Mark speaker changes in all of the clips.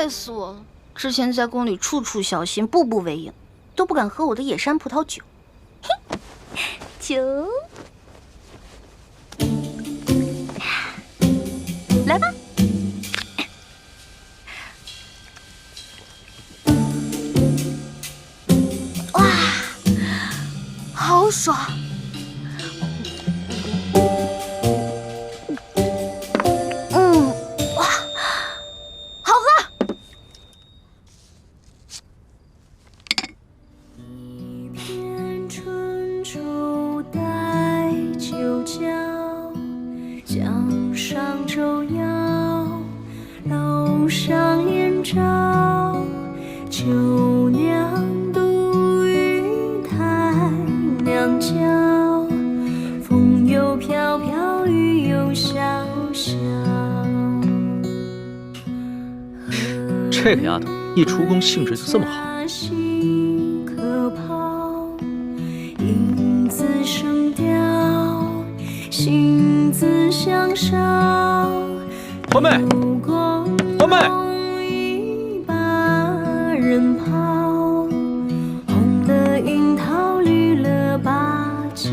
Speaker 1: 害死我了！之前在宫里处处小心，步步为营，都不敢喝我的野山葡萄酒。嘿，酒，来吧。哇，好爽！哇，好喝！
Speaker 2: 一片春秋带酒浇，江上舟摇，楼上帘照，秋娘独语台娘娇，风又飘飘，雨又潇潇。
Speaker 3: 这个丫头一出宫兴致就这么好。
Speaker 2: 可抛，影自声调，心自相绍。
Speaker 3: 欢妹，欢妹，
Speaker 2: 一把人抛，红了樱桃，绿了芭蕉。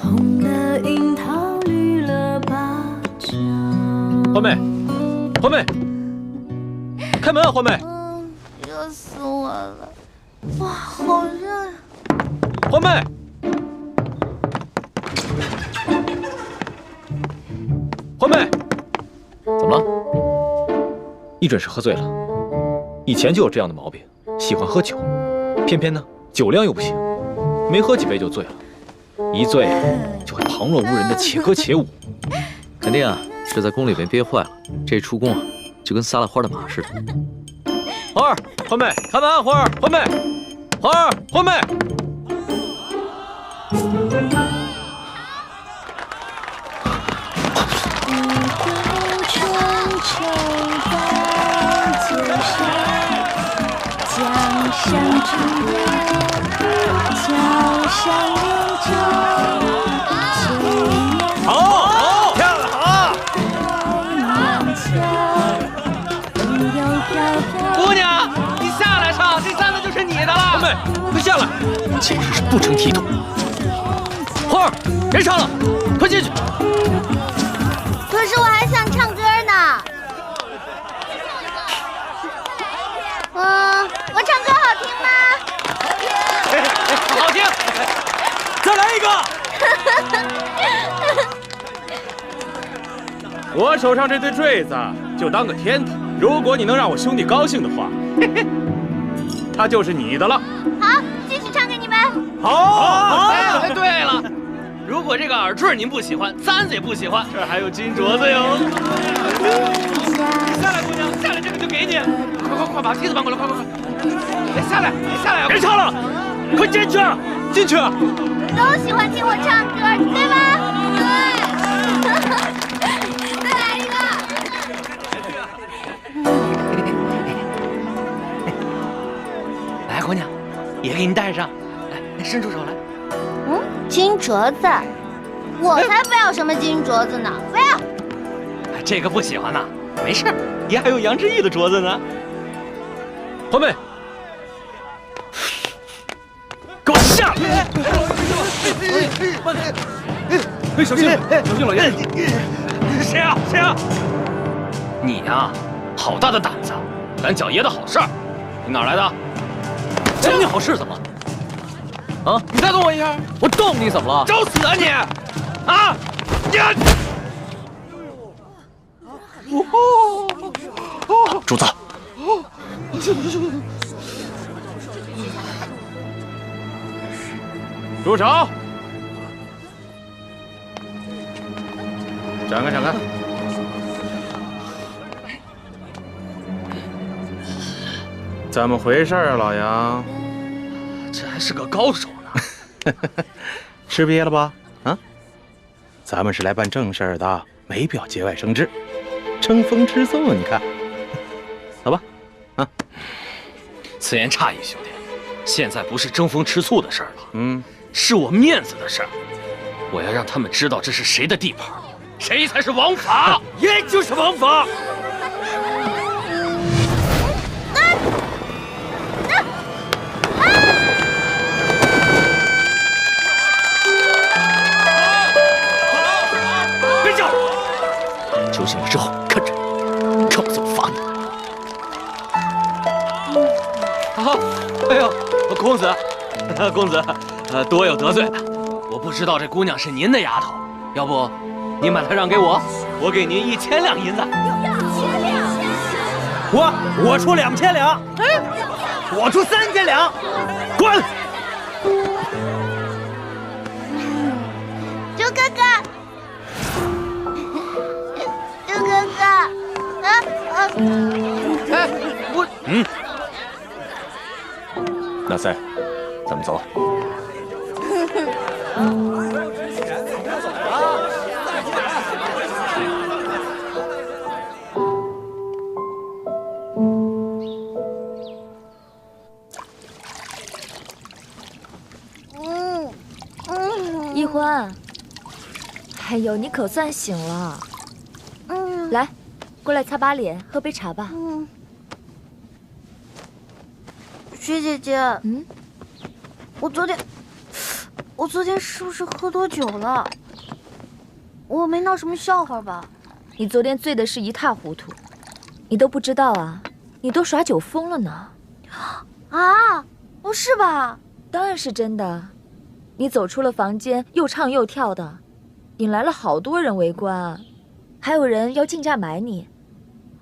Speaker 2: 红了樱桃，绿了芭蕉。
Speaker 3: 欢妹，欢妹，开门啊，欢妹！
Speaker 1: 热死我了！哇，好热呀！
Speaker 3: 欢妹，欢妹，怎么了？你准是喝醉了。以前就有这样的毛病，喜欢喝酒，偏偏呢酒量又不行，没喝几杯就醉了，一醉就会旁若无人的且歌且舞。肯定啊，是在宫里面憋坏了，这出宫啊就跟撒了欢的马似的。花儿，欢妹，开门啊！花儿，欢妹，花儿，欢妹。
Speaker 2: 江上舟摇，桥上柳州，
Speaker 3: 好，漂亮，好！
Speaker 4: 姑娘，你下来唱，这三个就是你的了。
Speaker 3: 欢妹，快下来！简直是不成体统。花儿，别唱了，快进去。
Speaker 1: 可是我还想唱歌呢。我唱歌好听吗？
Speaker 4: 好听，
Speaker 3: 再来一个。
Speaker 5: 我手上这对坠子就当个天头，如果你能让我兄弟高兴的话，它就是你的了。
Speaker 1: 好，继续唱给你们。
Speaker 5: 好，
Speaker 4: 哎，对了，如果这个耳坠您不喜欢，簪子也不喜欢，这儿还有金镯子哟。下来，姑娘，下来，这个就给你。快把梯子搬过来，快！哎，下来啊！
Speaker 3: 别唱了，快进去，进去。
Speaker 1: 都喜欢听我唱歌，对吧？对。再来一个。
Speaker 4: 来，姑娘，也给你戴上。来，伸出手来。
Speaker 1: 金镯子，我才不要什么金镯子呢！不要。
Speaker 4: 这个不喜欢呐，没事，爷还有杨志毅的镯子呢。
Speaker 3: 欢妹，给我下来！小心，小心，老爷！
Speaker 4: 谁啊？你呀，好大的胆子，敢搅爷的好事儿！你哪儿来的？
Speaker 3: 搅你好事怎么了？啊！
Speaker 4: 你再动我一下，
Speaker 3: 我动你怎么了？
Speaker 4: 找死啊你！啊！
Speaker 3: 主子，
Speaker 5: 住手！展开！怎么回事啊，老杨？
Speaker 4: 这还是个高手呢。
Speaker 5: 吃瘪了吧？啊？咱们是来办正事儿的，没必要节外生枝，争风吃醋。你看，走吧。啊，
Speaker 4: 此言差矣，兄弟。现在不是争风吃醋的事儿了，是我面子的事儿。我要让他们知道这是谁的地盘，谁才是王法。
Speaker 3: 爷就是王法。
Speaker 4: 酒醒了之后，看着你，看我怎么罚你。啊！哎呦，公子，公子，多有得罪了。我不知道这姑娘是您的丫头，要不您把她让给我，我给您1000两银子。
Speaker 5: 我出2000两，我出3000两，滚！
Speaker 1: 猪哥哥，猪哥哥，
Speaker 4: 哎，我
Speaker 3: 纳赛，咱们走。
Speaker 6: 一欢，哎呦，你可算醒了。来，过来擦把脸，喝杯茶吧。
Speaker 1: 薛姐姐，我昨天是不是喝多酒了？我没闹什么笑话吧？
Speaker 6: 你昨天醉的是一塌糊涂，你都不知道啊？你都耍酒疯了呢。
Speaker 1: 啊，不是吧？
Speaker 6: 当然是真的。你走出了房间，又唱又跳的，引来了好多人围观，还有人要竞价买你，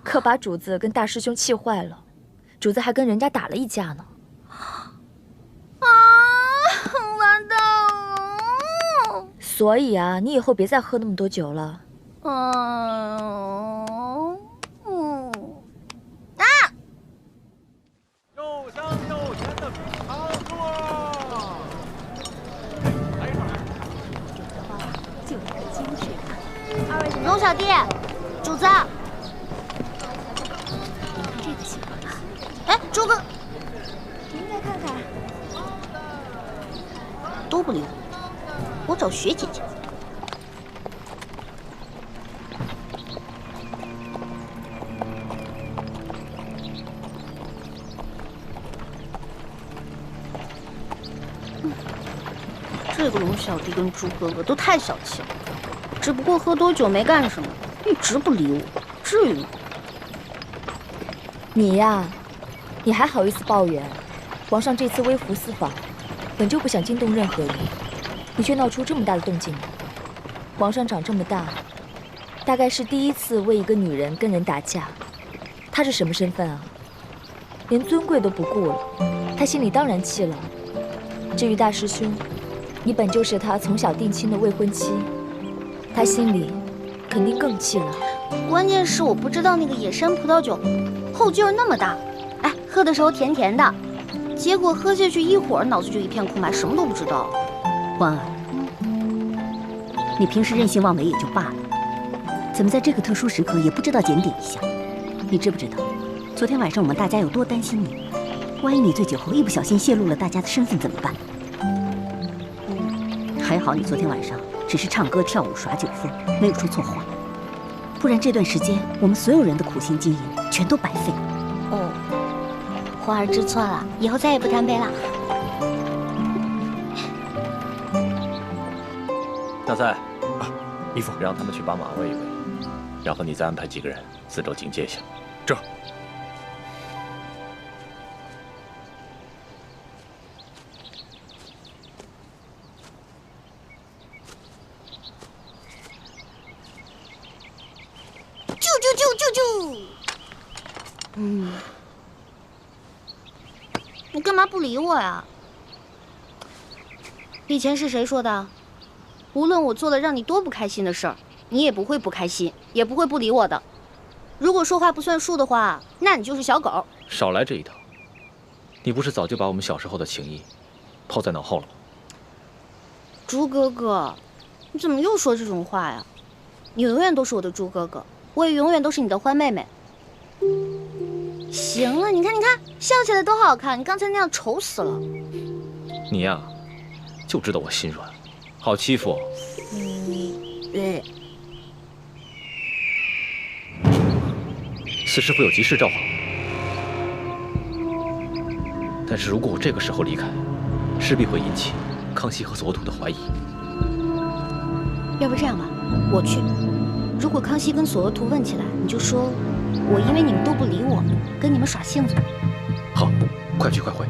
Speaker 6: 可把主子跟大师兄气坏了，主子还跟人家打了一架呢。
Speaker 1: 完蛋了！
Speaker 6: 所以啊，你以后别再喝那么多酒了。
Speaker 5: 又香又甜的冰糖座。
Speaker 1: 龙小弟，主子，
Speaker 7: 这个喜欢吧？
Speaker 1: 哎，猪哥，
Speaker 7: 您再看看。
Speaker 1: 都不理我找薛姐姐。这个龙小弟跟猪哥哥都太小气了，只不过喝多酒没干什么，一直不理我，至于吗？
Speaker 6: 你呀，你还好意思抱怨？皇上这次微服私访，本就不想惊动任何人，你却闹出这么大的动静。皇上长这么大，大概是第一次为一个女人跟人打架。他是什么身份啊？连尊贵都不顾了，他心里当然气了。至于大师兄，你本就是他从小定亲的未婚妻，他心里肯定更气了。
Speaker 1: 关键是我不知道那个野山葡萄酒后劲儿那么大，哎，喝的时候甜甜的，结果喝下去一会儿脑子就一片空白，什么都不知道。
Speaker 7: 欢儿，你平时任性妄为也就罢了，怎么在这个特殊时刻也不知道检点一下？你知不知道，昨天晚上我们大家有多担心你？万一你醉酒后一不小心泄露了大家的身份怎么办？还好你昨天晚上只是唱歌跳舞耍酒疯，没有说错话，不然这段时间我们所有人的苦心经营全都白费了。
Speaker 1: 哦，欢儿知错了，以后再也不贪杯了。
Speaker 3: 大赛，
Speaker 8: 义父，
Speaker 3: 让他们去把马喂一喂，然后你再安排几个人四周警戒一下。
Speaker 8: 这。
Speaker 1: 啾！你干嘛不理我呀？以前是谁说的？无论我做了让你多不开心的事儿，你也不会不开心，也不会不理我的。如果说话不算数的话，那你就是小狗。
Speaker 3: 少来这一套！你不是早就把我们小时候的情谊抛在脑后了吗？
Speaker 1: 猪哥哥，你怎么又说这种话呀？你永远都是我的猪哥哥，我也永远都是你的欢妹妹。行了，你看，笑起来多好看，你刚才那样丑死了。
Speaker 3: 你呀，就知道我心软，好欺负。四师傅有急事召唤我，但是如果我这个时候离开，势必会引起康熙和左土的怀疑。
Speaker 1: 要不这样吧，我去。如果康熙跟索额图问起来，你就说我因为你们都不理我，跟你们耍性子。
Speaker 3: 好，快去快回。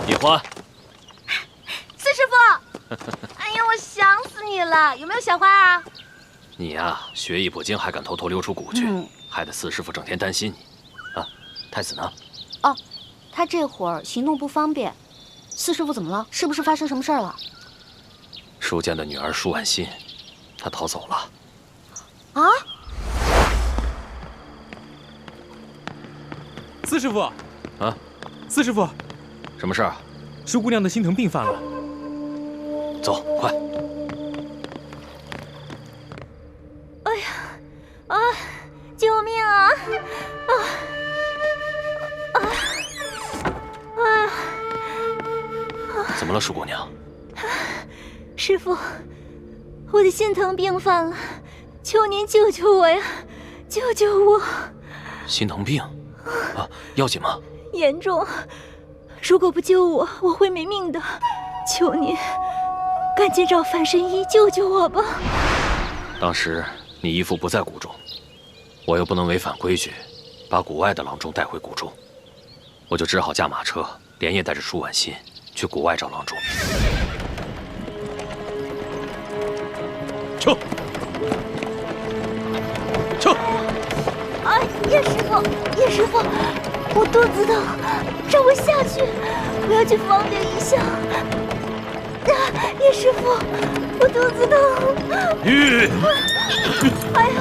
Speaker 4: 易欢，
Speaker 1: 四师傅，哎呀，我想死你了！有没有小花啊？
Speaker 4: 你呀，学艺不精，还敢偷偷溜出谷去，害得四师傅整天担心你。啊，太子呢？
Speaker 1: 哦，他这会儿行动不方便。四师傅怎么了？是不是发生什么事儿了？
Speaker 4: 舒剑的女儿舒婉心，她逃走了。
Speaker 1: 啊？
Speaker 8: 四师傅，
Speaker 4: 啊，
Speaker 8: 四师傅，
Speaker 4: 什么事儿？
Speaker 8: 舒姑娘的心疼病犯了。
Speaker 4: 走，快！
Speaker 2: 哎呀，啊！救命啊！
Speaker 4: 怎么了，舒姑娘？
Speaker 2: 师傅，我的心疼病犯了，求您救救我呀！救救我！
Speaker 4: 心疼病？啊，要紧吗？
Speaker 2: 严重，如果不救我，我会没命的。求您，赶紧找范神医救救我吧。
Speaker 4: 当时你姨父不在谷中，我又不能违反规矩，把谷外的郎中带回谷中，我就只好驾马车，连夜带着舒婉心去谷外找郎中。撤！撤！
Speaker 2: 哎，叶师傅，叶师傅，我肚子疼，让我下去，我要去方便一下。叶师傅，我肚子疼。哎呀，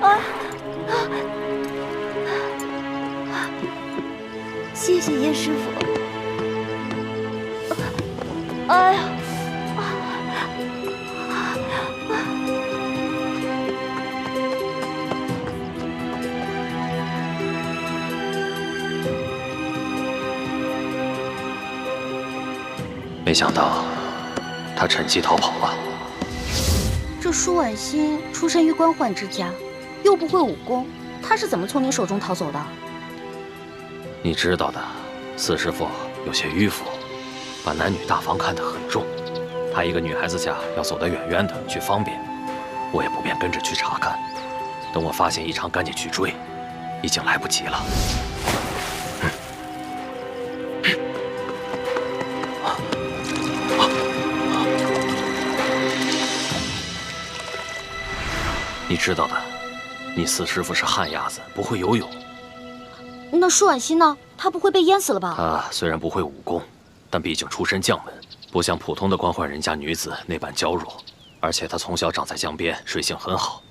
Speaker 2: 哎呀，谢谢叶师傅。哎呀。
Speaker 4: 没想到他趁机逃跑了。
Speaker 1: 这舒婉心出身于官宦之家，又不会武功，她是怎么从你手中逃走的？
Speaker 4: 你知道的，四师傅有些迂腐，把男女大防看得很重。她一个女孩子家要走得远远的去方便，我也不便跟着去查看。等我发现异常，赶紧去追，已经来不及了。你知道的，你四师傅是旱鸭子，不会游泳。
Speaker 1: 那舒婉心呢？她不会被淹死了吧？
Speaker 4: 她虽然不会武功，但毕竟出身将门，不像普通的官宦人家女子那般娇弱。而且她从小长在江边，水性很好。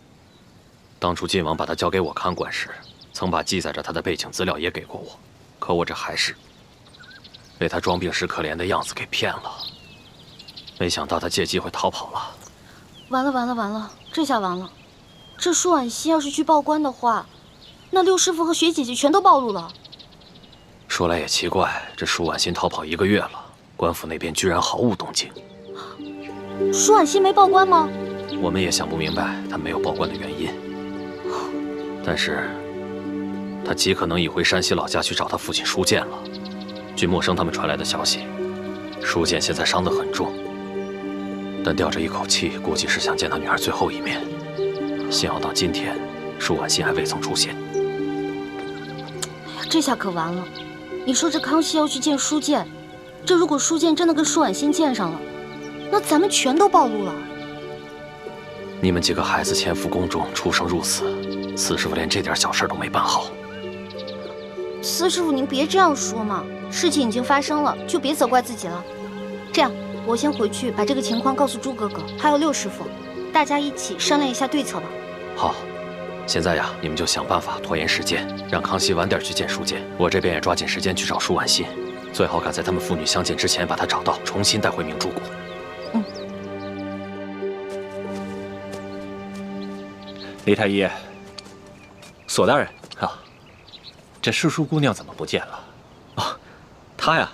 Speaker 4: 当初晋王把她交给我看管时，曾把记载着她的背景资料也给过我，可我这还是被她装病时可怜的样子给骗了。没想到她借机会逃跑了。
Speaker 1: 完了完了完了，这下完了。这舒婉心要是去报官的话，那六师傅和雪姐姐全都暴露了。
Speaker 4: 说来也奇怪，这舒婉心逃跑1个月了，官府那边居然毫无动静。
Speaker 1: 舒婉心没报官吗？
Speaker 4: 我们也想不明白她没有报官的原因。但是，她极可能已回山西老家去找她父亲舒剑了。据默生他们传来的消息，舒剑现在伤得很重，但吊着一口气，估计是想见他女儿最后一面。幸好到今天，舒婉心还未曾出现。
Speaker 1: 哎呀，这下可完了！你说这康熙要去见舒剑，这如果舒剑真的跟舒婉心见上了，那咱们全都暴露了。
Speaker 4: 你们几个孩子潜伏宫中，出生入死，四师傅连这点小事都没办好。
Speaker 1: 四师傅，您别这样说嘛，事情已经发生了，就别责怪自己了。这样，我先回去把这个情况告诉朱哥哥，还有六师傅，大家一起商量一下对策吧。
Speaker 4: 好，现在呀，你们就想办法拖延时间，让康熙晚点去见舒剑。我这边也抓紧时间去找舒婉心，最好赶在他们父女相见之前把她找到，重新带回明珠谷。
Speaker 3: 李太医，索大人啊，这舒姑娘怎么不见了？啊，她呀，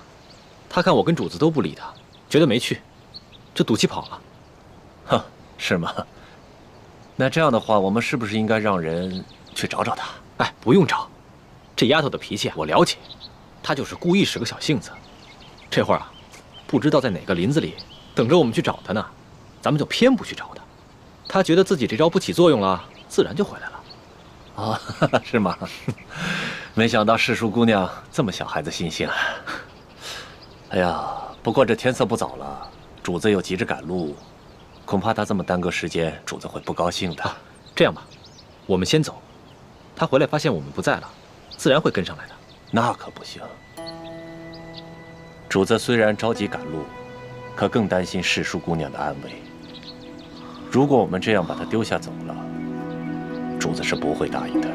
Speaker 3: 她看我跟主子都不理她，觉得没趣，就赌气跑了。
Speaker 9: 哼，是吗？那这样的话，我们是不是应该让人去找找他？
Speaker 3: 哎，不用找，这丫头的脾气我了解，她就是故意使个小性子。这会儿啊，不知道在哪个林子里等着我们去找她呢，咱们就偏不去找她。她觉得自己这招不起作用了，自然就回来了。
Speaker 9: 哦，是吗？没想到世树姑娘这么小孩子心性。哎呀，不过这天色不早了，主子又急着赶路，恐怕他这么耽搁时间，主子会不高兴的。
Speaker 3: 这样吧，我们先走，他回来发现我们不在了，自然会跟上来的。
Speaker 9: 那可不行。主子虽然着急赶路，可更担心世树姑娘的安危。如果我们这样把她丢下走了，主子是不会答应的。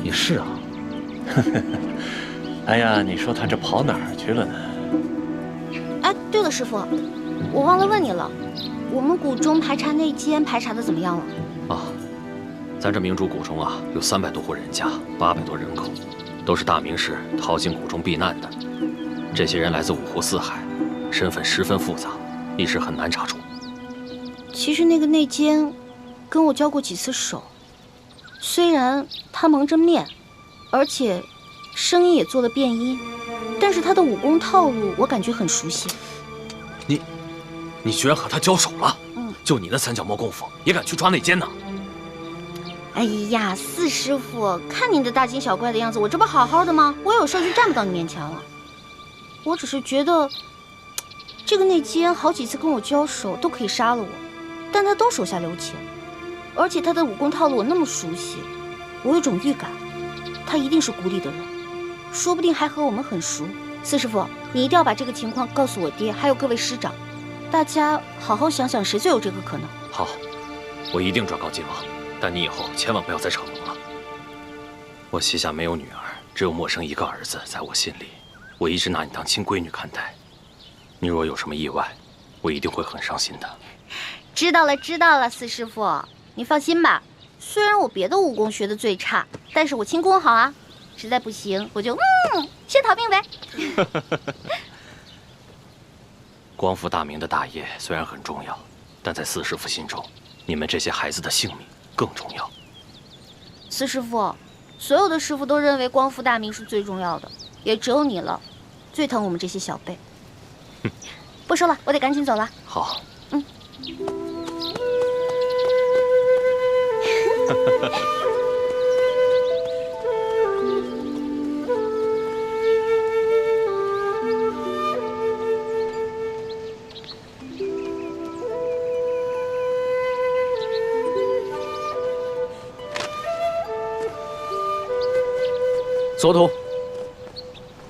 Speaker 3: 也是啊。
Speaker 9: 哎呀，你说她这跑哪儿去了呢？
Speaker 1: 哎，对了，师傅，我忘了问你了，我们谷中排查内奸排查的怎么样了？
Speaker 4: 啊，咱这明珠谷中啊，有300多户人家，800多人口，都是大名士逃进谷中避难的。这些人来自5湖4海，身份十分复杂，一时很难查出。
Speaker 1: 其实那个内奸跟我交过几次手，虽然他蒙着面，而且声音也做了变音，但是他的武功套路我感觉很熟悉。
Speaker 4: 你居然和他交手了？就你那3脚猫功夫，也敢去抓内奸呢？
Speaker 1: 哎呀，四师傅，看你的大惊小怪的样子，我这不好好的吗？我有事儿就站不到你面前了。我只是觉得，这个内奸好几次跟我交手都可以杀了我，但他都手下留情，而且他的武功套路我那么熟悉，我有种预感，他一定是谷里的人，说不定还和我们很熟。四师傅，你一定要把这个情况告诉我爹，还有各位师长，大家好好想想谁最有这个可能。
Speaker 4: 好，我一定转告晋王，但你以后千万不要再逞能了。我膝下没有女儿，只有默生一个儿子，在我心里，我一直拿你当亲闺女看待。你若有什么意外，我一定会很伤心的。
Speaker 1: 知道了，知道了，四师傅，你放心吧。虽然我别的武功学的最差，但是我轻功好啊。实在不行，我就先逃命呗。
Speaker 4: 光复大明的大业虽然很重要，但在四师傅心中，你们这些孩子的性命更重要。
Speaker 1: 四师傅，所有的师傅都认为光复大明是最重要的，也只有你了，最疼我们这些小辈。不说了，我得赶紧走了。
Speaker 4: 好。
Speaker 3: 左土。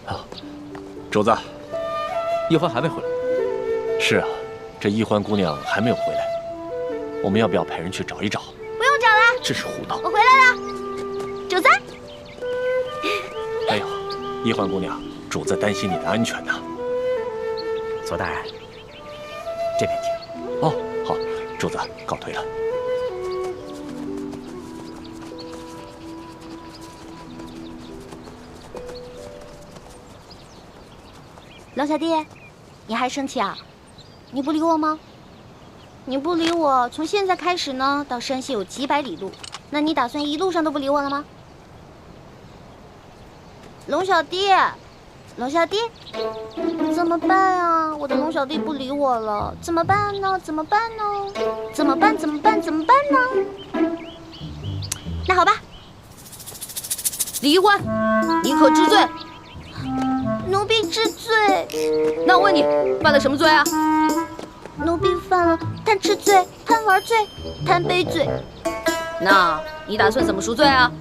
Speaker 9: 啊，主子，
Speaker 3: 叶欢还没回来。
Speaker 9: 是啊，这易欢姑娘还没有回来，我们要不要派人去找一找？
Speaker 1: 不用找了，
Speaker 3: 真是胡闹！
Speaker 1: 我回来了，主子。
Speaker 9: 哎呦，易欢姑娘，主子担心你的安全呢。
Speaker 10: 左大人，这边请。
Speaker 9: 哦，好，主子告退了。
Speaker 1: 龙小弟，你还生气啊？你不理我吗？你不理我，从现在开始呢，到山西有几百里路，那你打算一路上都不理我了吗？龙小弟，龙小弟，怎么办啊？我的龙小弟不理我了，怎么办呢？怎么办呢？怎么办？怎么办？怎么办呢？那好吧，
Speaker 11: 李易欢，你可知罪？
Speaker 1: 奴婢知罪。
Speaker 11: 那我问你，犯了什么罪啊？
Speaker 1: 奴婢犯了贪吃罪、贪玩罪、贪杯罪。
Speaker 11: 那你打算怎么赎罪啊？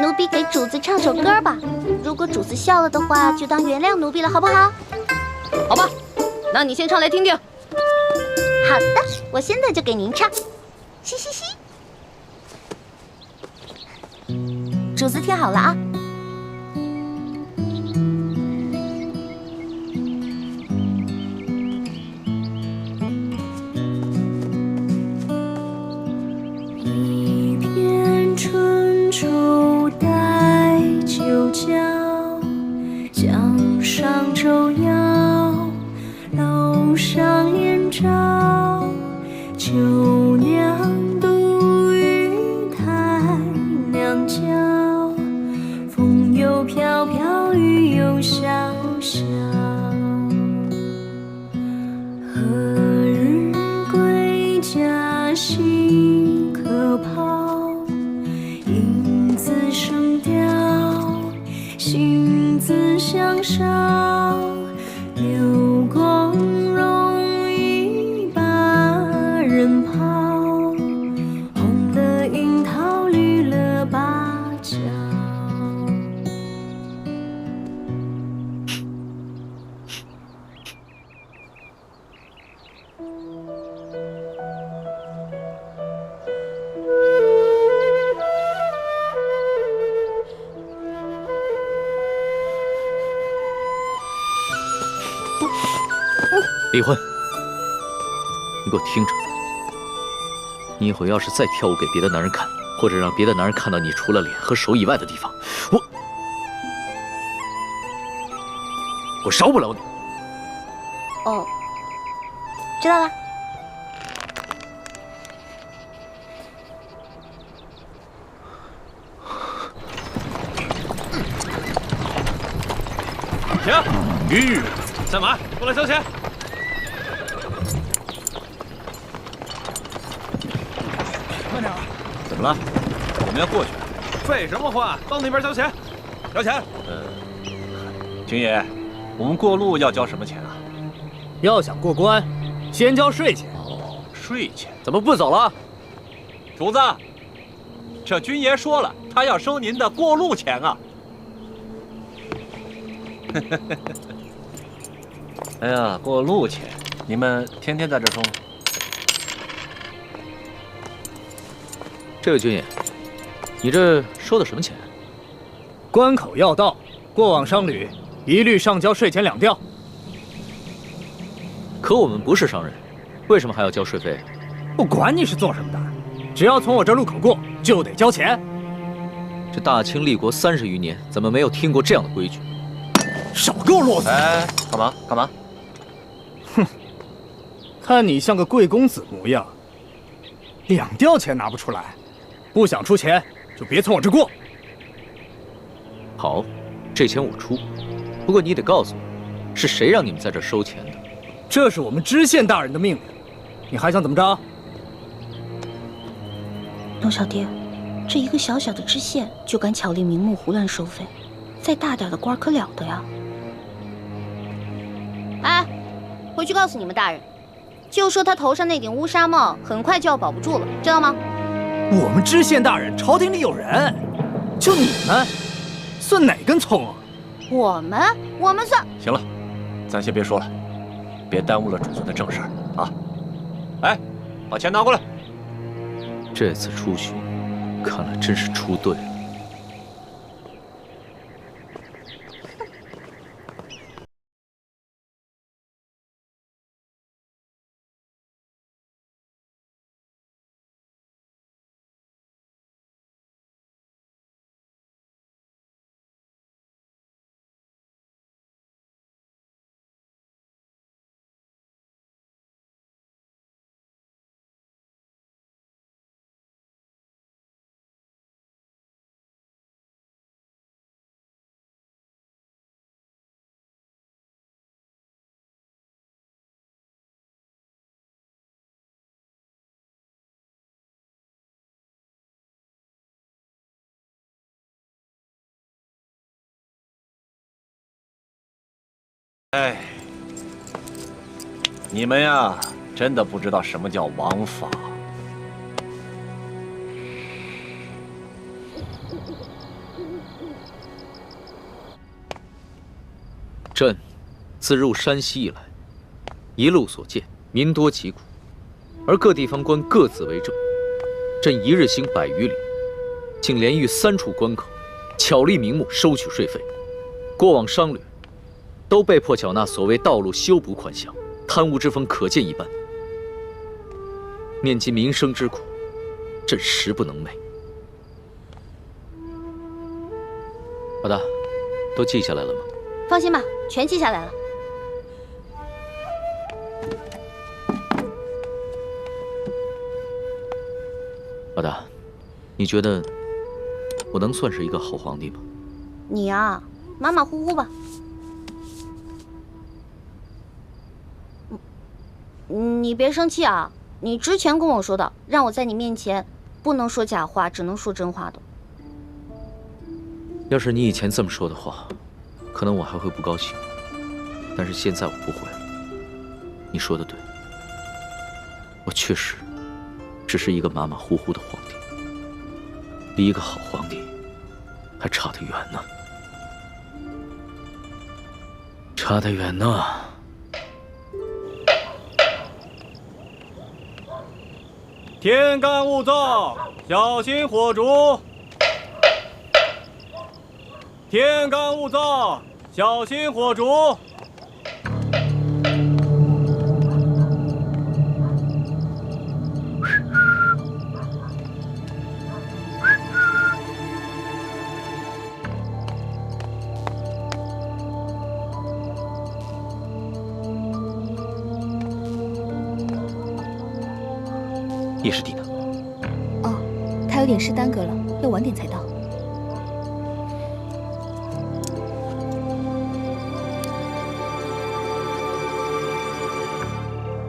Speaker 1: 奴婢给主子唱首歌吧。如果主子笑了的话，就当原谅奴婢了，好不好？
Speaker 11: 好吧，那你先唱来听听。
Speaker 1: 好的，我现在就给您唱。嘻嘻嘻。主子听好了啊。
Speaker 2: 春秋待酒浇，江上舟摇。照，秋娘独语台娘娇，风又飘飘，雨又潇潇。何日归家西客袍？影自声调，心自相绍。流光容易把人抛，红了樱桃，绿了芭蕉。
Speaker 3: 离婚！你给我听着，你以后要是再跳舞给别的男人看，或者让别的男人看到你除了脸和手以外的地方，我饶不了你。
Speaker 1: 哦，知道了。
Speaker 3: 停！
Speaker 4: 干嘛？过来交钱！
Speaker 8: 慢点啊！
Speaker 3: 怎么了？我们要过去。
Speaker 4: 废什么话？到那边交钱。交钱。
Speaker 9: 军爷，我们过路要交什么钱啊？
Speaker 10: 要想过关，先交税钱。
Speaker 9: 哦，税钱。
Speaker 3: 怎么不走了？
Speaker 9: 主子，这军爷说了，他要收您的过路钱啊。哎呀，过路钱，你们天天在这收吗？
Speaker 3: 这位军爷，你这收的什么钱？
Speaker 10: 关口要道，过往商旅一律上交税钱2吊。
Speaker 3: 可我们不是商人，为什么还要交税费？
Speaker 10: 不管你是做什么的，只要从我这路口过，就得交钱。
Speaker 3: 这大清立国30余年，怎么没有听过这样的规矩？
Speaker 10: 少给我啰嗦！
Speaker 9: 哎，干嘛？干嘛？
Speaker 10: 哼，看你像个贵公子模样，2吊钱拿不出来，不想出钱就别从我这过。
Speaker 3: 好，这钱我出，不过你得告诉我，是谁让你们在这收钱的？
Speaker 10: 这是我们知县大人的命令，你还想怎么着？
Speaker 1: 龙小爹，这一个小小的知县就敢巧立名目胡乱收费，再大点的官可了得呀！哎，回去告诉你们大人，就说他头上那顶乌纱帽很快就要保不住了，知道吗？
Speaker 10: 我们知县大人朝廷里有人，就你们，算哪根葱啊？
Speaker 1: 我们算……
Speaker 9: 行了，咱先别说了，别耽误了主子的正事儿啊！哎，把钱拿过来。
Speaker 3: 这次出巡，看来真是出对了。
Speaker 9: 哎，你们呀，真的不知道什么叫王法。
Speaker 3: 朕自入山西以来，一路所见，民多疾苦，而各地方官各自为政。朕一日行100余里，竟连遇3处关口，巧立名目收取税费。过往商旅都被迫缴纳所谓道路修补款项，贪污之风可见一斑。念及民生之苦，朕实不能寐。老大，都记下来了吗？
Speaker 1: 放心吧，全记下来了。
Speaker 3: 老大，你觉得我能算是一个好皇帝吗？
Speaker 1: 你啊，马马虎虎吧。你别生气啊！你之前跟我说的，让我在你面前不能说假话，只能说真话的。
Speaker 3: 要是你以前这么说的话，可能我还会不高兴。但是现在我不会了。你说的对，我确实只是一个马马虎虎的皇帝，离一个好皇帝还差得远呢，差得远呢。
Speaker 10: 天干物燥，小心火烛。天干物燥，小心火烛。
Speaker 3: 叶师弟呢？
Speaker 6: 哦，他有点事耽搁了，要晚点才到。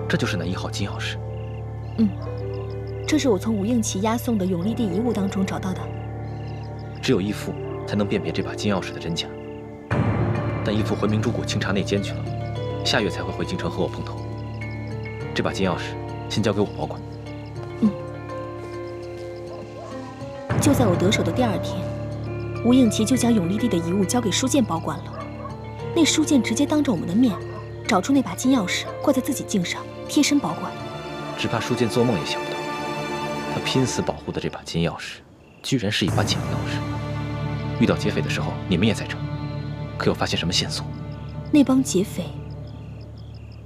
Speaker 3: 这就是那1号金钥匙。
Speaker 6: 这是我从吴应奇押送的永历帝遗物当中找到的。
Speaker 3: 只有义父才能辨别这把金钥匙的真假。但义父回明珠谷清查内奸去了，下月才会回京城和我碰头。这把金钥匙先交给我保管。
Speaker 6: 就在我得手的第2天，吴应奇就将永历帝的遗物交给书剑保管了。那书剑直接当着我们的面，找出那把金钥匙，挂在自己颈上，贴身保管。
Speaker 3: 只怕书剑做梦也想不到，他拼死保护的这把金钥匙，居然是一把假钥匙。遇到劫匪的时候，你们也在这，可有发现什么线索？
Speaker 6: 那帮劫匪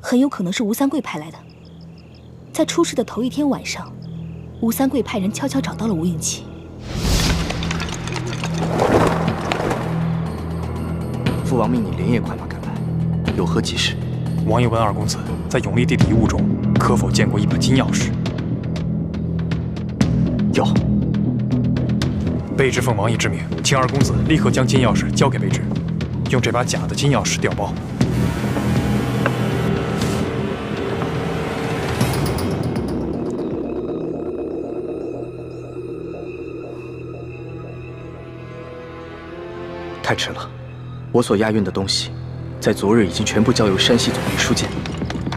Speaker 6: 很有可能是吴三桂派来的。在出事的头1天晚上，吴三桂派人悄悄找到了吴应奇。
Speaker 12: 父王命你连夜快马赶来，有何急事？
Speaker 8: 王爷问二公子，在永历帝的遗物中可否见过一把金钥匙？
Speaker 12: 有。
Speaker 8: 卑职奉王爷之命，请二公子立刻将金钥匙交给卑职，用这把假的金钥匙调包。
Speaker 12: 太迟了，我所押运的东西，在昨日已经全部交由山西总兵书剑。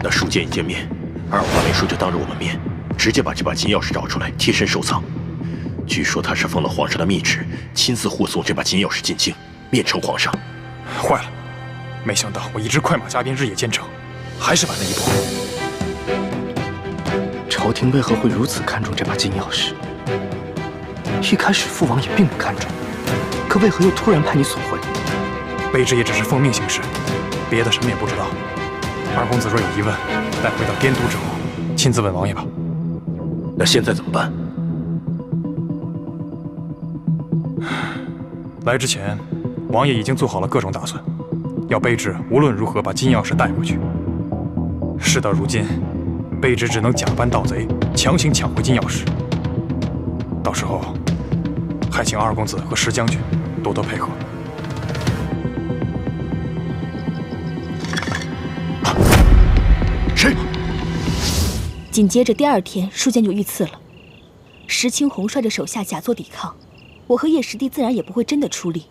Speaker 13: 那书剑一见面，二华秘书就当着我们面，直接把这把金钥匙找出来，贴身收藏。据说他是奉了皇上的密旨，亲自护送这把金钥匙进京，面呈皇上。
Speaker 8: 坏了，没想到我一支快马加鞭，日夜兼程，还是晚了一步。
Speaker 12: 朝廷为何会如此看重这把金钥匙？一开始父王也并不看重。可为何又突然派你索回？
Speaker 8: 卑职也只是奉命行事，别的什么也不知道。二公子若有疑问，待回到滇都之后，亲自问王爷吧。
Speaker 13: 那现在怎么办？
Speaker 8: 来之前，王爷已经做好了各种打算，要卑职无论如何把金钥匙带回去。事到如今，卑职只能假扮盗贼，强行抢回金钥匙。到时候，还请二公子和石将军多多配合。
Speaker 13: 谁？
Speaker 6: 紧接着第2天，书剑就遇刺了。石青红率着手下假作抵抗，我和叶师弟自然也不会真的出力。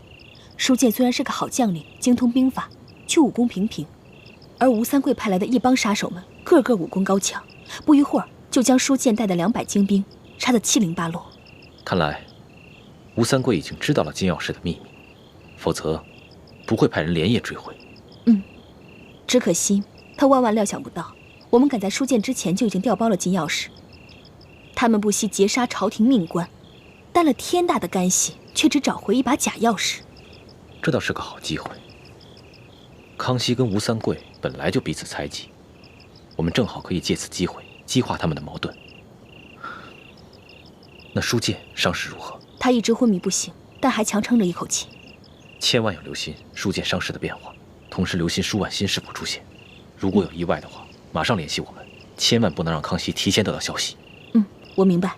Speaker 6: 书剑虽然是个好将领，精通兵法，却武功平平，而吴三桂派来的一帮杀手们，个个武功高强，不一会儿就将书剑带的200精兵杀得七零八落。
Speaker 3: 看来吴三桂已经知道了金钥匙的秘密，否则不会派人连夜追回。
Speaker 6: 只可惜他万万料想不到，我们赶在书剑之前就已经调包了金钥匙。他们不惜劫杀朝廷命官，担了天大的干系，却只找回一把假钥匙。
Speaker 3: 这倒是个好机会。康熙跟吴三桂本来就彼此猜忌，我们正好可以借此机会激化他们的矛盾。那书剑伤势如何？
Speaker 6: 他一直昏迷不醒，但还强撑着一口气。
Speaker 3: 千万要留心书剑伤势的变化，同时留心舒婉心是否出现。如果有意外的话，马上联系我们，千万不能让康熙提前得到消息。
Speaker 6: 我明白。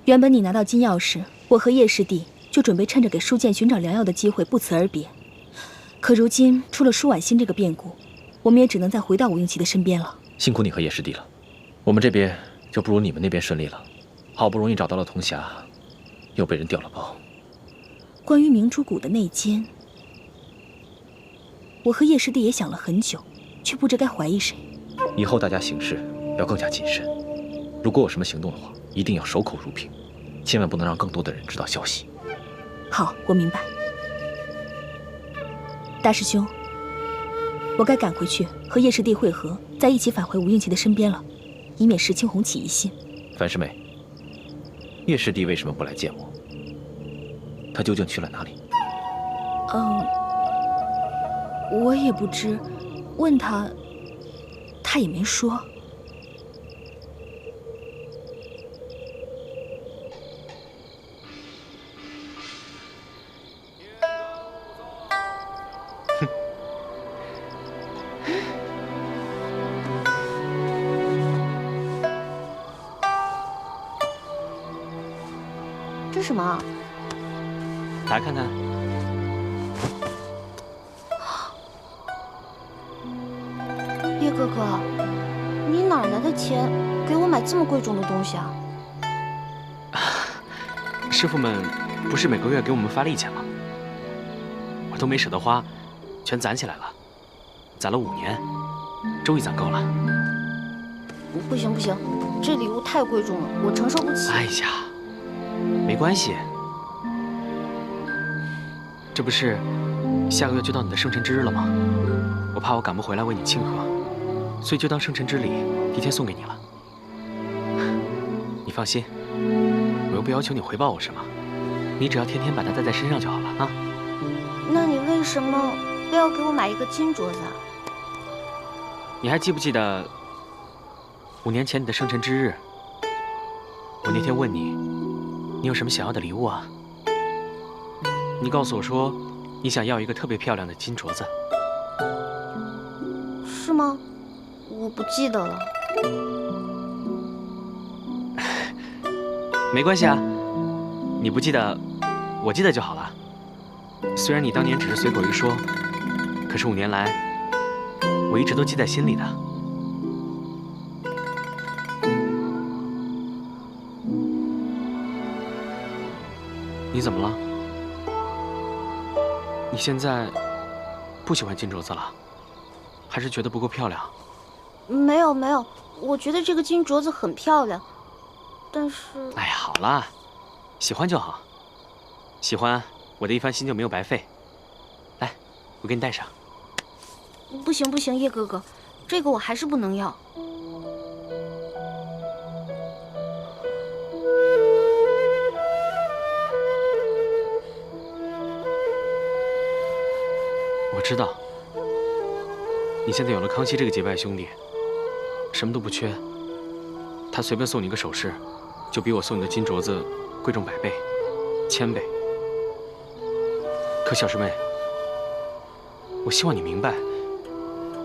Speaker 14: 原本你拿到金钥匙，我和叶师弟就准备趁着给舒剑寻找良药的机会不辞而别。可如今出了舒婉心这个变故，我们也只能再回到吴映琪的身边了。
Speaker 3: 辛苦你和叶师弟了，我们这边就不如你们那边顺利了。好不容易找到了铜匣，又被人调了包。
Speaker 14: 关于明珠谷的内奸，我和叶师弟也想了很久，却不知该怀疑谁。
Speaker 3: 以后大家行事要更加谨慎，如果有什么行动的话，一定要守口如瓶，千万不能让更多的人知道消息。
Speaker 14: 好，我明白。大师兄，我该赶回去和叶师弟会合，再一起返回吴映琪的身边了，以免石青红起疑心。
Speaker 3: 樊师妹，叶师弟为什么不来见我？他究竟去了哪里？
Speaker 14: 我也不知，问他，他也没说。
Speaker 1: 这什么？
Speaker 4: 打开看看。
Speaker 1: 叶哥哥，你哪来的钱给我买这么贵重的东西啊？
Speaker 4: 师傅们不是每个月给我们发利钱吗？我都没舍得花，全攒起来了，攒了5年，终于攒够了。
Speaker 1: 不行不行，这礼物太贵重了，我承受不起。
Speaker 4: 哎呀，没关系，这不是下个月就到你的生辰之日了吗？我怕我赶不回来为你庆贺，所以就当生辰之礼，提前送给你了。你放心，我又不要求你回报我什么，你只要天天把它带在身上就好了啊。
Speaker 1: 那你为什么非要给我买一个金镯子啊？
Speaker 4: 你还记不记得5年前你的生辰之日？我那天问你，你有什么想要的礼物啊？你告诉我说，你想要一个特别漂亮的金镯子。
Speaker 1: 是吗？我不记得了。
Speaker 4: 没关系啊，你不记得，我记得就好了。虽然你当年只是随口一说，可是5年来，我一直都记在心里的。你怎么了？你现在不喜欢金镯子了，还是觉得不够漂亮？
Speaker 1: 没有没有，我觉得这个金镯子很漂亮，但是……
Speaker 4: 哎呀，好啦，喜欢就好，喜欢我的一番心就没有白费。来，我给你戴上。
Speaker 1: 不行不行，叶哥哥，这个我还是不能要。
Speaker 4: 我知道，你现在有了康熙这个结拜兄弟，什么都不缺。他随便送你个首饰，就比我送你的金镯子贵重100倍、1000倍。可小师妹，我希望你明白，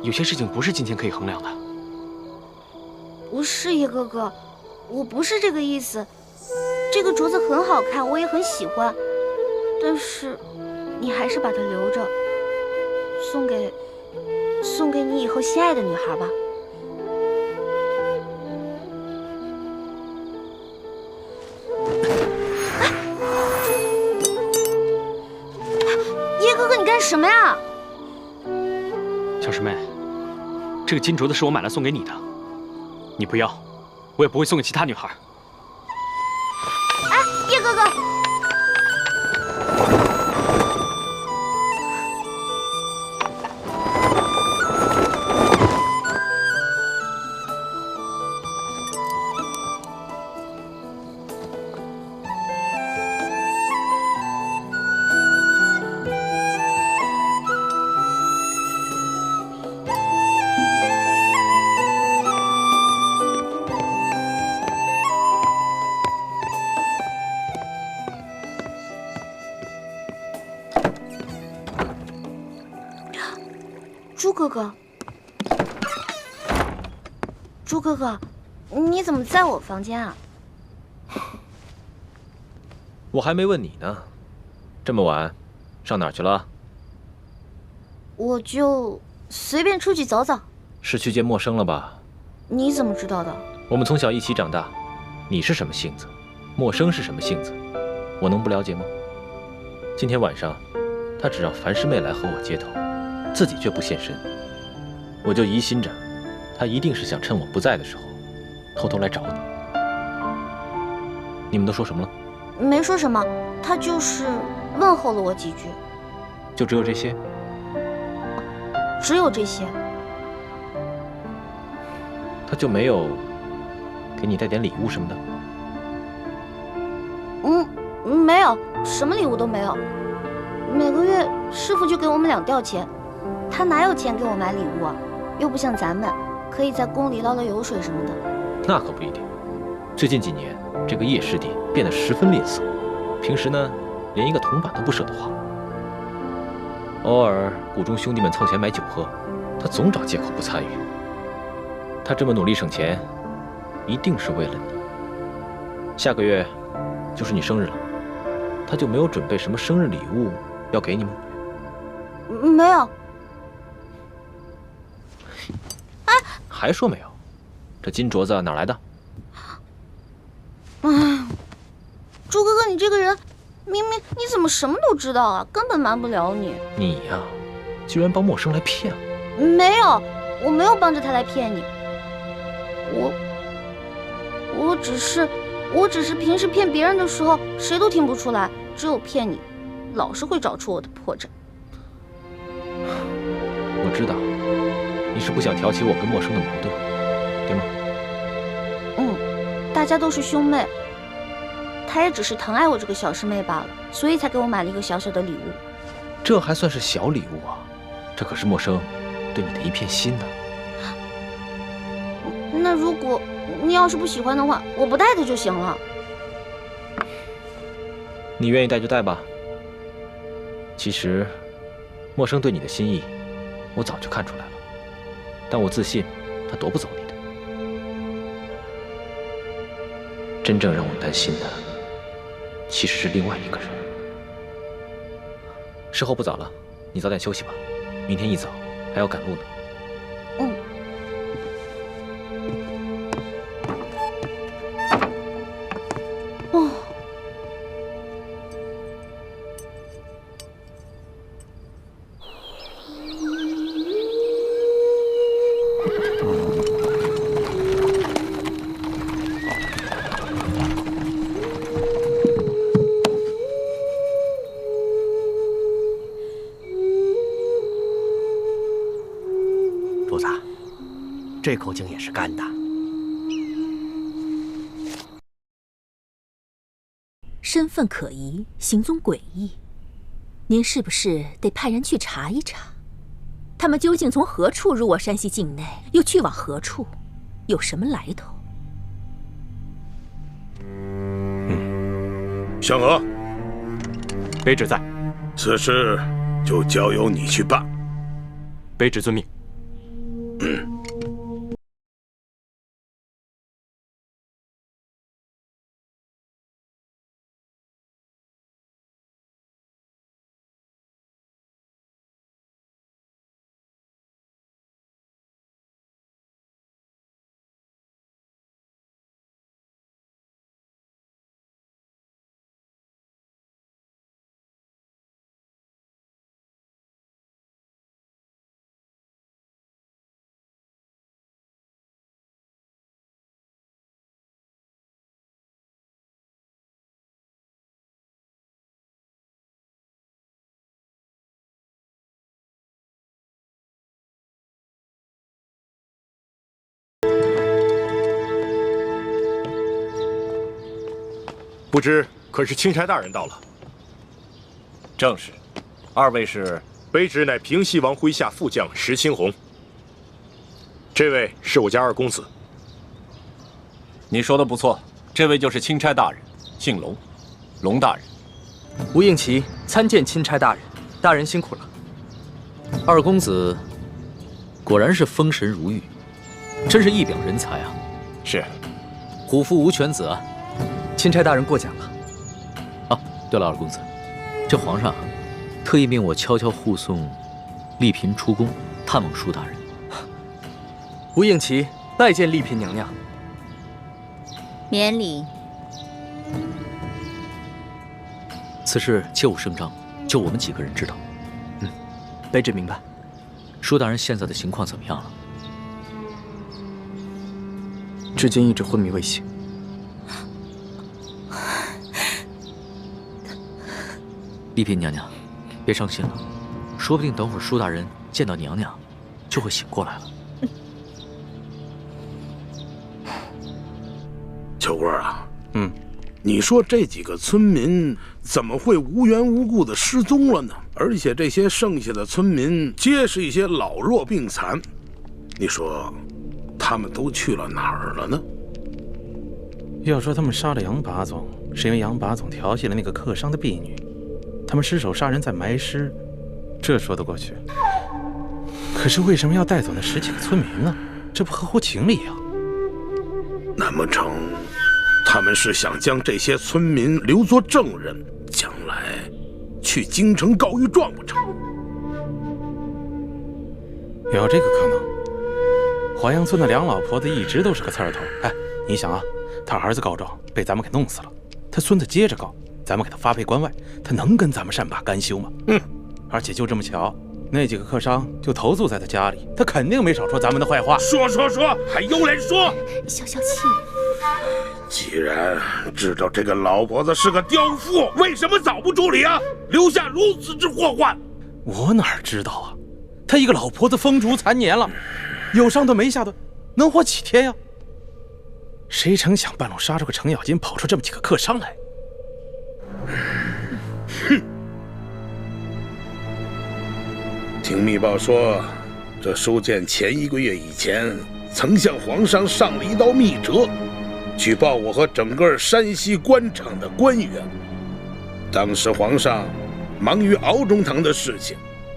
Speaker 4: 有些事情不是金钱可以衡量的。
Speaker 1: 不是叶哥哥，我不是这个意思。这个镯子很好看，我也很喜欢，但是你还是把它留着。送给你以后心爱的女孩吧。叶哥哥，你干什么呀？
Speaker 4: 小师妹，这个金镯子是我买来送给你的，你不要，我也不会送给其他女孩。
Speaker 1: 哎，叶哥哥。朱哥哥，朱哥哥，你怎么在我房间啊？
Speaker 3: 我还没问你呢，这么晚，上哪儿去了？
Speaker 1: 我就随便出去走走。
Speaker 3: 是去见陌生了吧？
Speaker 1: 你怎么知道的？
Speaker 3: 我们从小一起长大，你是什么性子，陌生是什么性子，我能不了解吗？今天晚上，他只让樊师妹来和我接头，自己却不现身，我就疑心着，他一定是想趁我不在的时候，偷偷来找你。你们都说什么了？
Speaker 1: 没说什么，他就是问候了我几句。
Speaker 3: 就只有这些？
Speaker 1: 只有这些。
Speaker 3: 他就没有给你带点礼物什么的？
Speaker 1: 没有，什么礼物都没有。每个月师傅就给我们2吊钱，他哪有钱给我买礼物啊？又不像咱们可以在宫里捞捞油水什么的。
Speaker 3: 那可不一定。最近几年，这个叶师弟变得十分吝啬，平时呢，连一个铜板都不舍得花。偶尔谷中兄弟们凑钱买酒喝，他总找借口不参与。他这么努力省钱，一定是为了你。下个月就是你生日了，他就没有准备什么生日礼物要给你吗？
Speaker 1: 没有。
Speaker 3: 还说没有？这金镯子哪来的？
Speaker 1: 朱哥哥，你这个人，明明你怎么什么都知道啊？根本瞒不了你。
Speaker 3: 你呀，居然帮陌生来骗我！
Speaker 1: 没有，我没有帮着他来骗你。我只是平时骗别人的时候，谁都听不出来，只有骗你，老是会找出我的破绽。
Speaker 3: 我知道，你是不想挑起我跟陌生的矛盾，对吗？
Speaker 1: 大家都是兄妹，他也只是疼爱我这个小师妹罢了，所以才给我买了一个小小的礼物。
Speaker 3: 这还算是小礼物啊？这可是陌生对你的一片心呢。
Speaker 1: 那如果你要是不喜欢的话，我不带他就行了。
Speaker 3: 你愿意带就带吧。其实，陌生对你的心意，我早就看出来了，但我自信他夺不走你的。真正让我担心的，其实是另外一个人。时候不早了，你早点休息吧，明天一早还要赶路呢。
Speaker 15: 主子，这口井也是干的。
Speaker 11: 身份可疑，行踪诡异，您是不是得派人去查一查，他们究竟从何处入我山西境内，又去往何处，有什么来头？
Speaker 16: 香娥，
Speaker 8: 卑职在。
Speaker 16: 此事就交由你去办。
Speaker 8: 卑职遵命。
Speaker 13: 不知可是钦差大人到了？
Speaker 9: 正是。二位是？
Speaker 13: 卑职乃平西王麾下副将石青红。这位是我家二公子。
Speaker 9: 你说的不错，这位就是钦差大人，姓龙，龙大人。
Speaker 12: 吴应奇参见钦差大人，大人辛苦了。
Speaker 17: 二公子果然是风神如玉，真是一表人才啊！
Speaker 9: 是，
Speaker 17: 虎父无犬子啊！
Speaker 12: 钦差大人过奖了。
Speaker 17: 啊，对了，二公子，这皇上特意命我悄悄护送丽嫔出宫探望舒大人。
Speaker 10: 吴应奇拜见丽嫔娘娘。
Speaker 11: 免礼。
Speaker 17: 此事切勿声张，就我们几个人知道。
Speaker 10: 卑职明白。
Speaker 17: 舒大人现在的情况怎么样了？
Speaker 12: 至今一直昏迷未醒。
Speaker 17: 丽嫔娘娘，别伤心了，说不定等会儿舒大人见到娘娘，就会醒过来了。
Speaker 16: 秋官啊，你说这几个村民怎么会无缘无故的失踪了呢？而且这些剩下的村民皆是一些老弱病残，你说他们都去了哪儿了呢？
Speaker 5: 要说他们杀了杨把总，是因为杨把总调戏了那个客商的婢女，他们失手杀人再埋尸，这说得过去。可是为什么要带走那10几个村民呢？这不合乎情理啊！
Speaker 16: 难不成他们是想将这些村民留作证人，将来去京城告御状不成？
Speaker 5: 有这个可能。华阳村的梁老婆子一直都是个刺儿头。哎，你想啊，他儿子告状被咱们给弄死了，他孙子接着告，咱们给他发配关外，他能跟咱们善罢甘休吗？而且就这么巧，那几个客商就投宿在他家里，他肯定没少说咱们的坏话。
Speaker 16: 说，还有脸说？
Speaker 11: 消消气。
Speaker 16: 既然知道这个老婆子是个刁妇，为什么早不处理啊？留下如此之祸患。
Speaker 5: 我哪知道啊？他一个老婆子风烛残年了，有上顿没下顿，能活几天呀？谁成想半路杀出个程咬金，跑出这么几个客商来。
Speaker 16: 听密报说，这书建前1个月以前曾向皇上上了一道密折，举报我和整个山西官场的官员。当时皇上忙于敖中堂的事情，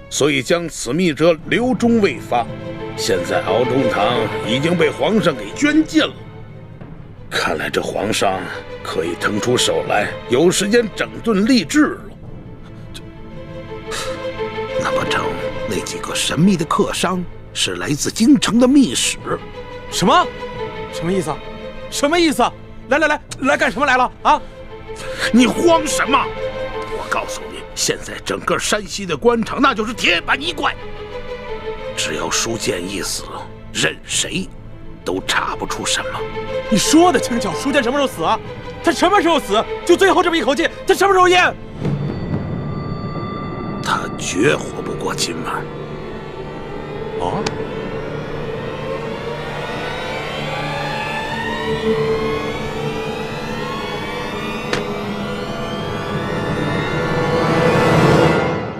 Speaker 16: 所以将此密折留中未发。现在敖中堂已经被皇上给捐尽了，看来这皇上可以腾出手来，有时间整顿吏治了。难不成那几个神秘的客商是来自京城的密使？
Speaker 5: 什么意思？什么意思？来干什么来了啊？
Speaker 16: 你慌什么？我告诉你，现在整个山西的官场那就是铁板一块，只要舒建一死，任谁都查不出什么。
Speaker 5: 你说的轻巧，舒建什么时候死啊？他什么时候死？就最后这么一口气，他什么时候咽？
Speaker 16: 他绝活不过今晚。
Speaker 5: 哦。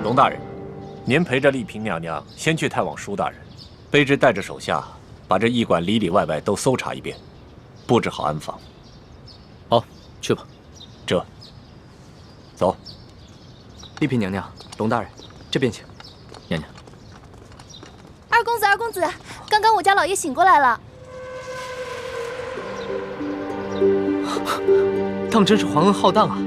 Speaker 9: 龙大人，您陪着丽嫔娘娘先去探望舒大人，卑职带着手下把这驿馆里里外外都搜查一遍，布置好安防。
Speaker 17: 好，去吧。
Speaker 9: 这，走。
Speaker 10: 丽嫔娘娘，龙大人，这边请。
Speaker 17: 娘娘。
Speaker 1: 二公子，刚刚我家老爷醒过来了。
Speaker 10: 当真是皇恩浩荡啊！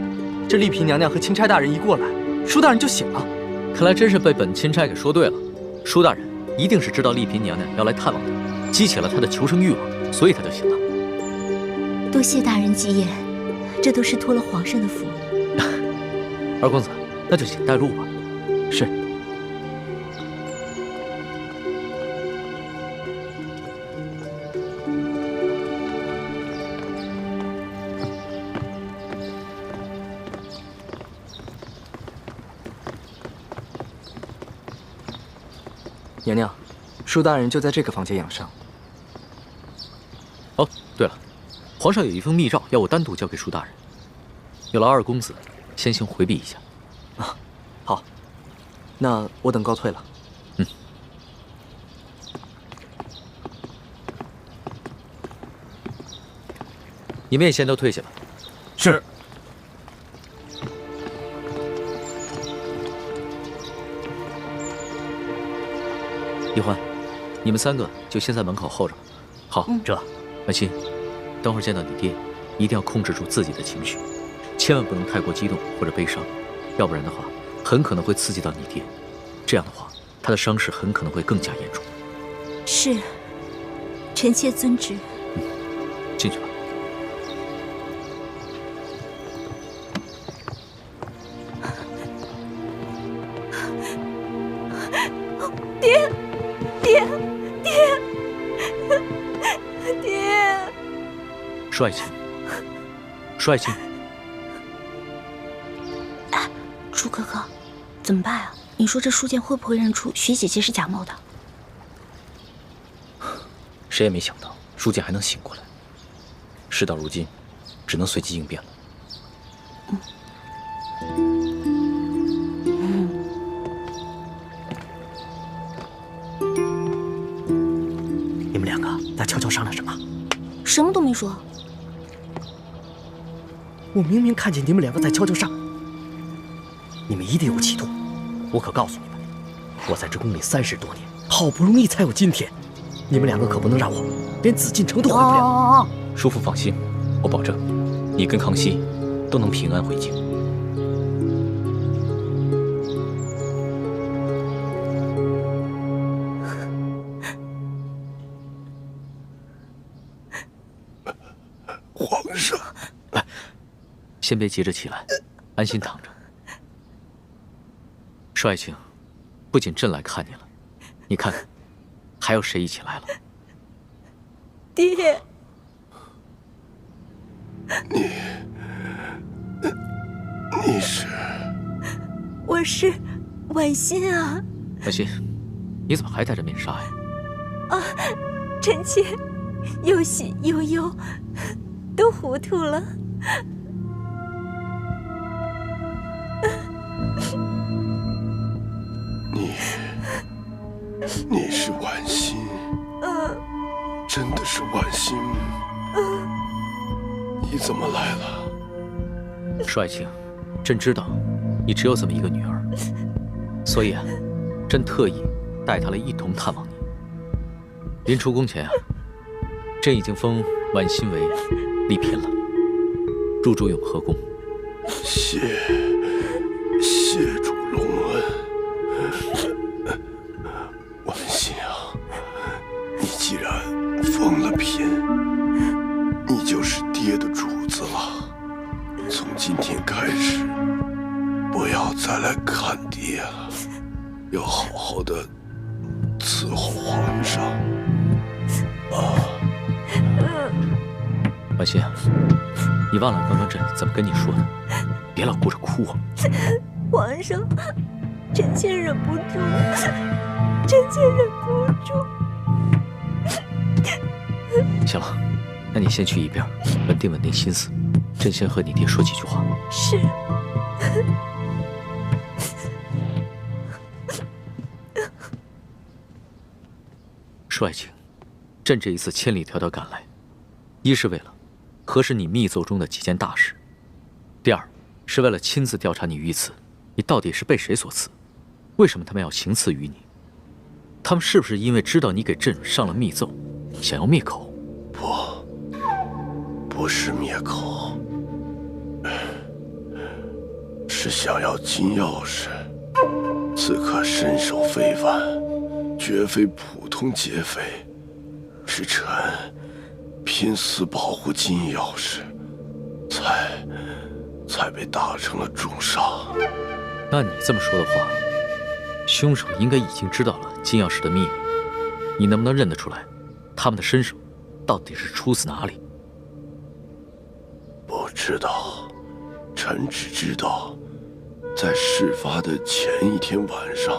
Speaker 10: 这丽嫔娘娘和钦差大人一过来，舒大人就醒了。
Speaker 17: 看来真是被本钦差给说对了，舒大人一定是知道丽嫔娘娘要来探望他，激起了他的求生欲望，所以他就醒了。
Speaker 14: 多谢大人吉言，这都是托了皇上的福。
Speaker 17: 二公子，那就请带路吧。
Speaker 10: 是。娘娘，舒大人就在这个房间养伤。
Speaker 17: 哦，对了，皇上有一封密诏要我单独交给舒大人，有劳二公子先行回避一下。
Speaker 10: 啊，好，那我等告退了。
Speaker 17: 你们也先都退下吧。
Speaker 16: 是。
Speaker 17: 一欢，你们3个就先在门口候着。好，
Speaker 15: 这。
Speaker 17: 婉欣，等会儿见到你爹，一定要控制住自己的情绪，千万不能太过激动或者悲伤，要不然的话，很可能会刺激到你爹。这样的话，他的伤势很可能会更加严重。
Speaker 14: 是，臣妾遵旨。
Speaker 17: 进去吧。
Speaker 14: 爹，爹，爹，爹！
Speaker 17: 帅气，帅气。
Speaker 1: 朱哥哥，怎么办啊？你说这书剑会不会认出徐姐姐是假冒的？
Speaker 3: 谁也没想到书剑还能醒过来。事到如今，只能随机应变了。
Speaker 15: 你们两个在悄悄商量什么？
Speaker 1: 什么都没说。
Speaker 15: 我明明看见你们两个在悄悄商。你们一定有企图，我可告诉你们，我在这宫里30多年，好不容易才有今天。你们两个可不能让我连紫禁城都回不了。
Speaker 3: 叔父放心，我保证，你跟康熙都能平安回京。
Speaker 13: 皇上，
Speaker 17: 来，先别急着起来，安心躺着。帅卿，不仅朕来看你了，你看看，还有谁一起来了？
Speaker 14: 爹，
Speaker 13: 你是？
Speaker 14: 我是婉心啊。
Speaker 17: 婉心，你怎么还戴着面纱呀？
Speaker 14: 啊，臣妾有喜有忧，都糊涂了。
Speaker 13: 你是婉心？真的是婉心？你怎么来了？
Speaker 17: 帅卿，朕知道你只有这么一个女儿，所以啊，朕特意带她来一同探望你。临出宫前啊，朕已经封婉心为丽嫔了，入主永和宫。
Speaker 13: 谢主隆恩。婉心啊，你既然封了嫔，你就是爹的主子了。从今天开始，不要再来看爹了，要好好的伺候皇上。
Speaker 17: 婉心啊，你忘了刚刚朕怎么跟你说的？别老顾着哭啊！
Speaker 14: 皇上，臣妾忍不住，臣妾忍不住。
Speaker 17: 行了，那你先去一边，稳定稳定心思。朕先和你爹说几句话。
Speaker 14: 是。
Speaker 17: 帅卿，朕这一次千里迢迢赶来，一是为了核实你密奏中的几件大事，第二是为了亲自调查你御赐，你到底是被谁所赐？为什么他们要行刺于你？他们是不是因为知道你给朕上了密奏，想要灭口？
Speaker 13: 不是灭口，是想要金钥匙。此刻身手非凡，绝非普通劫匪，是臣拼死保护金钥匙，才被打成了重伤。
Speaker 17: 那你这么说的话，凶手应该已经知道了金钥匙的秘密。你能不能认得出来，他们的身手到底是出自哪里？
Speaker 13: 不知道，臣只知道，在事发的前一天晚上，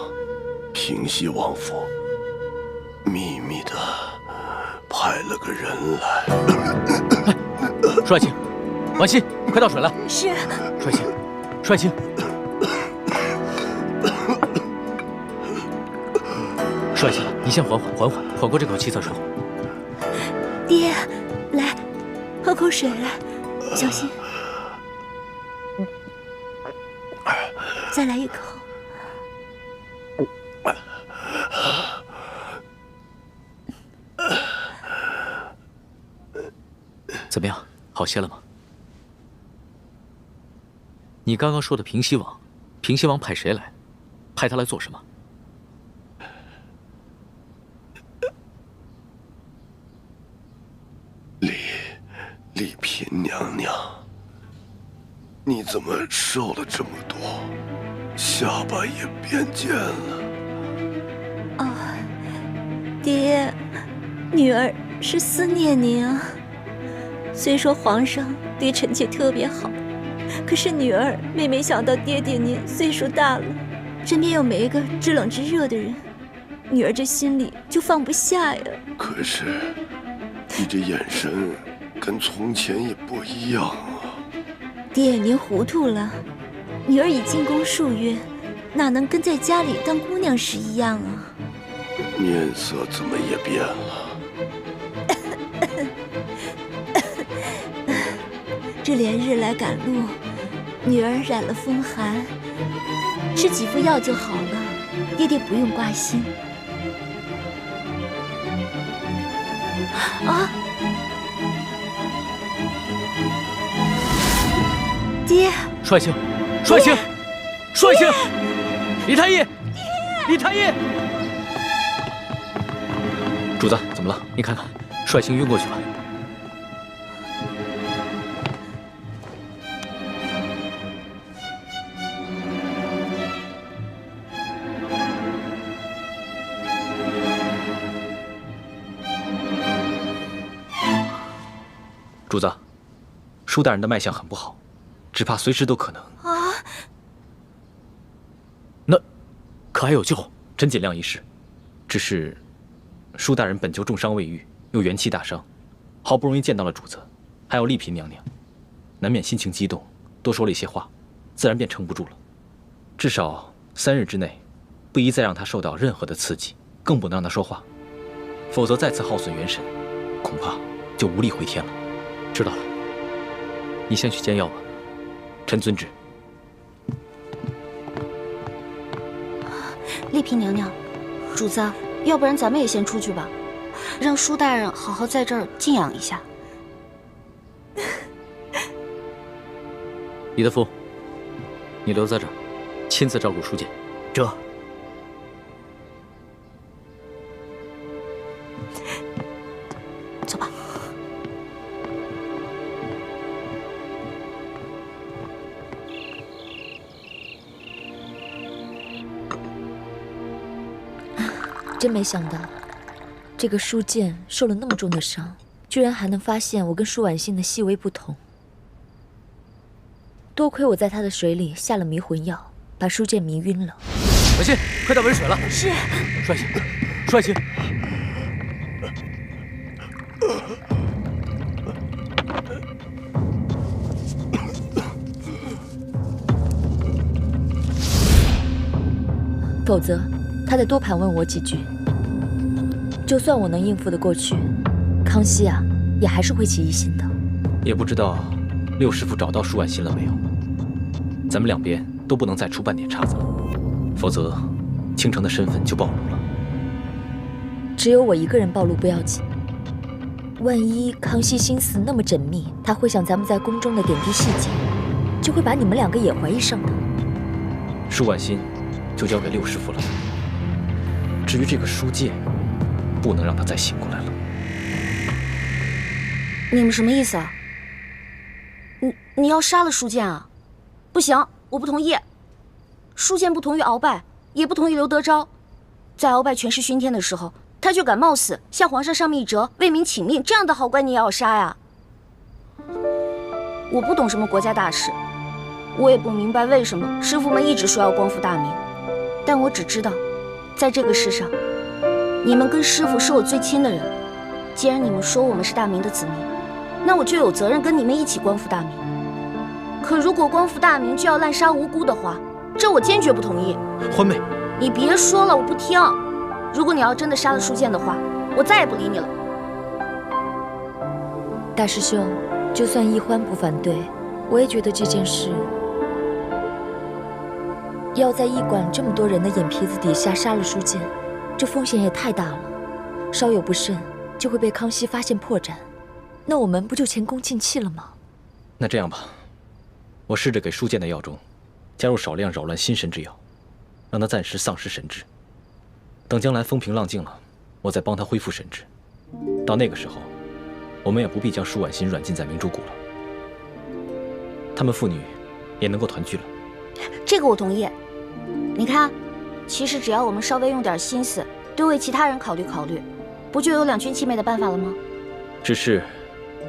Speaker 13: 平西王府秘密的派了个人来。
Speaker 17: 帅卿，婉心，快倒水来。
Speaker 14: 是。
Speaker 17: 帅卿，帅卿。帅卿，你先缓过这口气再说。
Speaker 14: 爹，来，喝口水来，小心。再来一口。
Speaker 17: 怎么样，好些了吗？你刚刚说的平西王，平西王派谁来？派他来做什么？
Speaker 18: 丽嫔娘娘，你怎么瘦了这么多，下巴也变尖了？
Speaker 11: 爹，女儿是思念您啊。虽说皇上对臣妾特别好，可是女儿每每想到爹爹您岁数大了，身边又没一个知冷知热的人，女儿这心里就放不下呀。
Speaker 18: 可是你这眼神跟从前也不一样啊。
Speaker 11: 爹，您糊涂了，女儿已进宫数月，哪能跟在家里当姑娘时一样啊？
Speaker 18: 面色怎么也变了？
Speaker 11: 这连日来赶路，女儿染了风寒，吃几副药就好了，爹爹不用挂心。啊！爹！
Speaker 17: 帅卿，帅卿，帅卿！李太医，李太医！主子，怎么了？你看看，帅卿晕过去了。主子，舒大人的脉象很不好，只怕随时都可能。
Speaker 11: 啊！
Speaker 17: 那可还有救？
Speaker 3: 真尽量一试。只是舒大人本就重伤未愈，又元气大伤，好不容易见到了主子，还有丽嫔娘娘，难免心情激动，多说了一些话，自然便撑不住了。至少3日之内，不宜再让他受到任何的刺激，更不能让他说话，否则再次耗损元神，恐怕就无力回天了。
Speaker 17: 知道了，你先去煎药吧。
Speaker 3: 臣遵旨。
Speaker 1: 丽嫔娘娘，主子，要不然咱们也先出去吧，让舒大人好好在这儿静养一下。
Speaker 17: 李德福，你留在这儿，亲自照顾舒剑。
Speaker 15: 这。
Speaker 1: 走吧。
Speaker 6: 真没想到，这个舒剑受了那么重的伤，居然还能发现我跟舒婉欣的细微不同。多亏我在他的水里下了迷魂药，把舒剑迷晕了。
Speaker 17: 婉欣，快到温水了。
Speaker 11: 是。
Speaker 17: 帅卿，帅卿。
Speaker 6: 否则，他得多盘问我几句。就算我能应付得过去，康熙啊，也还是会起疑心的。
Speaker 3: 也不知道六师傅找到舒婉欣了没有？咱们两边都不能再出半点岔子了，否则倾城的身份就暴露了。
Speaker 6: 只有我一个人暴露不要紧，万一康熙心思那么缜密，他会想咱们在宫中的点滴细节，就会把你们两个也怀疑上的。
Speaker 3: 舒婉欣就交给六师傅了。至于这个舒剑，不能让他再醒过来了。
Speaker 1: 你们什么意思啊？你要杀了舒剑啊？不行，我不同意。舒剑不同于鳌拜，也不同于刘德昭，在鳌拜权势熏天的时候，他就敢冒死向皇上上密折，为民请命，这样的好官你也要杀呀？我不懂什么国家大事，我也不明白为什么师傅们一直说要光复大明，但我只知道，在这个世上，你们跟师傅是我最亲的人。既然你们说我们是大明的子民，那我就有责任跟你们一起光复大明。可如果光复大明就要滥杀无辜的话，这我坚决不同意。
Speaker 3: 欢妹，
Speaker 1: 你别说了，我不听。如果你要真的杀了舒剑的话，我再也不理你了。
Speaker 6: 大师兄，就算易欢不反对，我也觉得这件事要在驿馆这么多人的眼皮子底下杀了舒剑，这风险也太大了。稍有不慎，就会被康熙发现破绽，那我们不就前功尽弃了吗？
Speaker 3: 那这样吧，我试着给舒剑的药中加入少量扰乱心神之药，让他暂时丧失神智。等将来风平浪静了，我再帮他恢复神智。到那个时候，我们也不必将舒婉心软禁在明珠谷了，他们父女也能够团聚了。
Speaker 1: 这个我同意。你看，其实只要我们稍微用点心思，多为其他人考虑考虑，不就有两全其美的办法了吗？
Speaker 3: 只是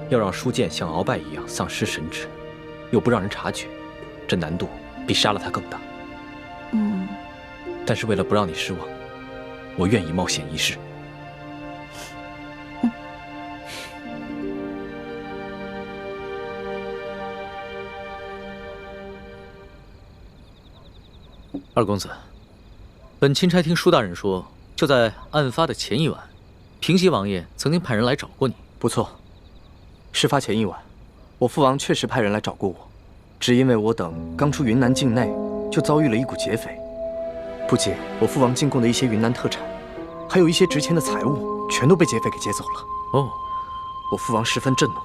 Speaker 3: 要让舒剑像鳌拜一样丧失神智，又不让人察觉，这难度比杀了他更大。但是为了不让你失望，我愿意冒险一试。
Speaker 17: 二公子，本钦差听舒大人说，就在案发的前一晚，平西王爷曾经派人来找过你。
Speaker 12: 不错，事发前一晚，我父王确实派人来找过我，只因为我等刚出云南境内，就遭遇了一股劫匪。不仅我父王进贡的一些云南特产，还有一些值钱的财物，全都被劫匪给劫走了。
Speaker 17: 哦，
Speaker 12: 我父王十分震怒，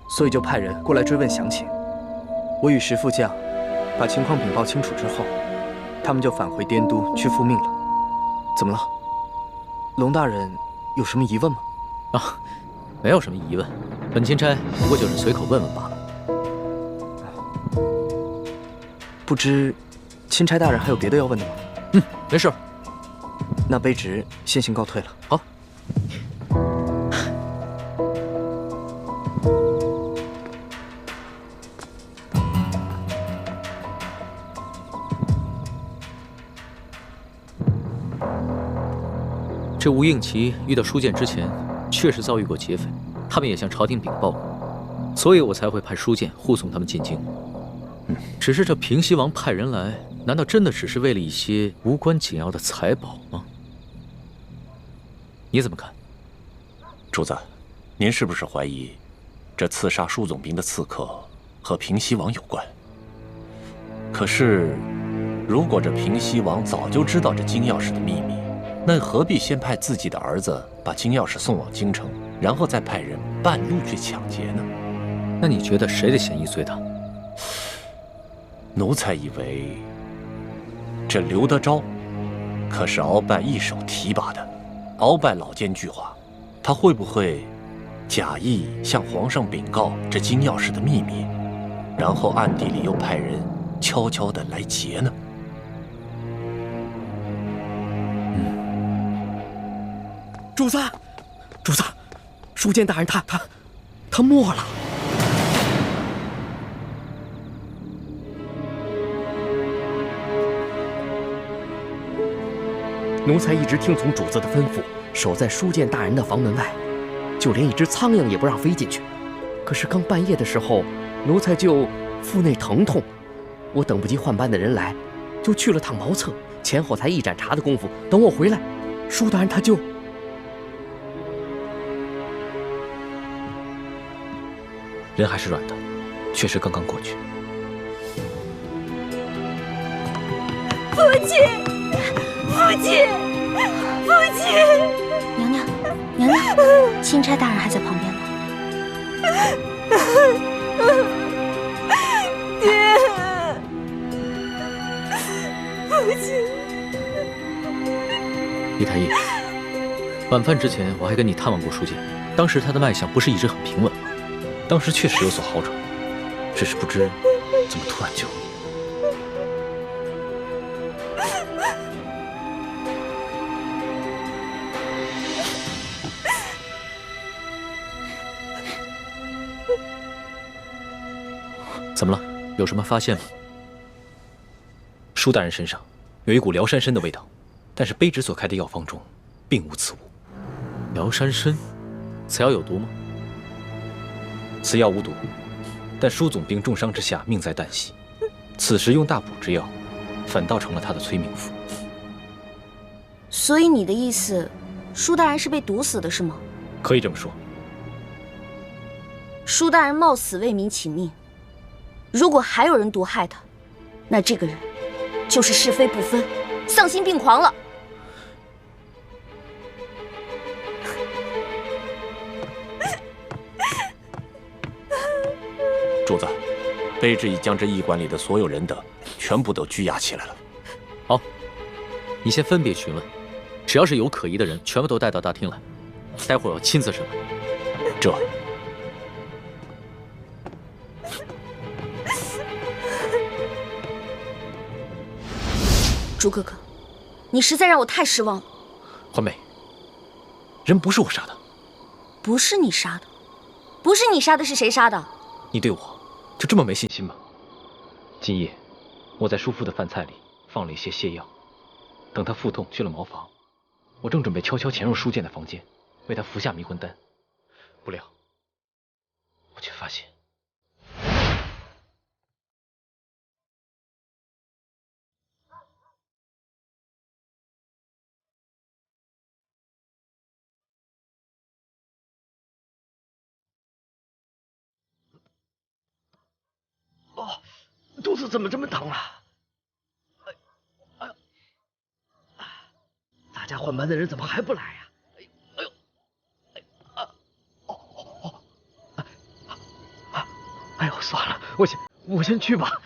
Speaker 12: 所以就派人过来追问详情。我与石副将把情况禀报清楚之后，他们就返回滇都去复命了。怎么了？龙大人有什么疑问吗？
Speaker 17: 啊，没有什么疑问，本钦差不过就是随口问问罢了。
Speaker 12: 不知钦差大人还有别的要问的吗？
Speaker 17: 没事。
Speaker 12: 那卑职先行告退了。
Speaker 17: 好。这吴应奇遇到舒剑之前，确实遭遇过劫匪，他们也向朝廷禀报过，所以我才会派舒剑护送他们进京。只是这平西王派人来，难道真的只是为了一些无关紧要的财宝吗？你怎么看？
Speaker 9: 主子，您是不是怀疑这刺杀舒总兵的刺客和平西王有关？可是，如果这平西王早就知道这金钥匙的秘密，那何必先派自己的儿子把金钥匙送往京城，然后再派人半路去抢劫呢？
Speaker 17: 那你觉得谁的嫌疑最大？
Speaker 9: 奴才以为，这刘德昭可是鳌拜一手提拔的，鳌拜老奸巨猾，他会不会假意向皇上禀告这金钥匙的秘密，然后暗地里又派人悄悄地来劫呢？
Speaker 15: 主子，主子，舒剑大人他没了。奴才一直听从主子的吩咐，守在舒剑大人的房门外，就连一只苍蝇也不让飞进去。可是刚半夜的时候，奴才就腹内疼痛，我等不及换班的人来，就去了趟茅厕，前后才一盏茶的功夫。等我回来，舒大人他就……
Speaker 3: 人还是软的，确实刚刚过去。
Speaker 2: 父亲，父亲，父亲！
Speaker 1: 娘娘，娘娘，钦差大人还在旁边呢。
Speaker 2: 爹，父亲。
Speaker 17: 李太医，晚饭之前我还跟你探望过舒剑，当时他的脉象不是一直很平稳吗？
Speaker 3: 当时确实有所好转，只是不知怎么突然就……
Speaker 17: 怎么了？有什么发现吗？
Speaker 3: 舒大人身上有一股辽山参的味道，但是卑职所开的药方中并无此物。
Speaker 17: 辽山参，此药有毒吗？
Speaker 3: 此药无毒，但舒总兵重伤之下命在旦夕，此时用大补之药，反倒成了他的催命符。
Speaker 1: 所以你的意思，舒大人是被毒死的，是吗？
Speaker 3: 可以这么说。
Speaker 1: 舒大人冒死为民请命，如果还有人毒害他，那这个人就是是非不分、丧心病狂了。
Speaker 9: 主子，卑职已将这驿馆里的所有人等全部都拘押起来了。
Speaker 17: 好，你先分别询问，只要是有可疑的人，全部都带到大厅来。待会儿我亲自审问。
Speaker 9: 这。
Speaker 1: 朱哥哥，你实在让我太失望了。
Speaker 3: 欢梅，人不是我杀的。
Speaker 1: 不是你杀的，不是你杀的，是谁杀的？
Speaker 3: 你对我就这么没信心吗？今夜我在叔父的饭菜里放了一些泻药，等他腹痛去了茅房，我正准备悄悄潜入书剑的房间，为他服下迷魂丹，不料我却发现。
Speaker 15: 肚子怎么这么疼啊？大家换班的人怎么还不来呀？哎呦，算了，我先去吧。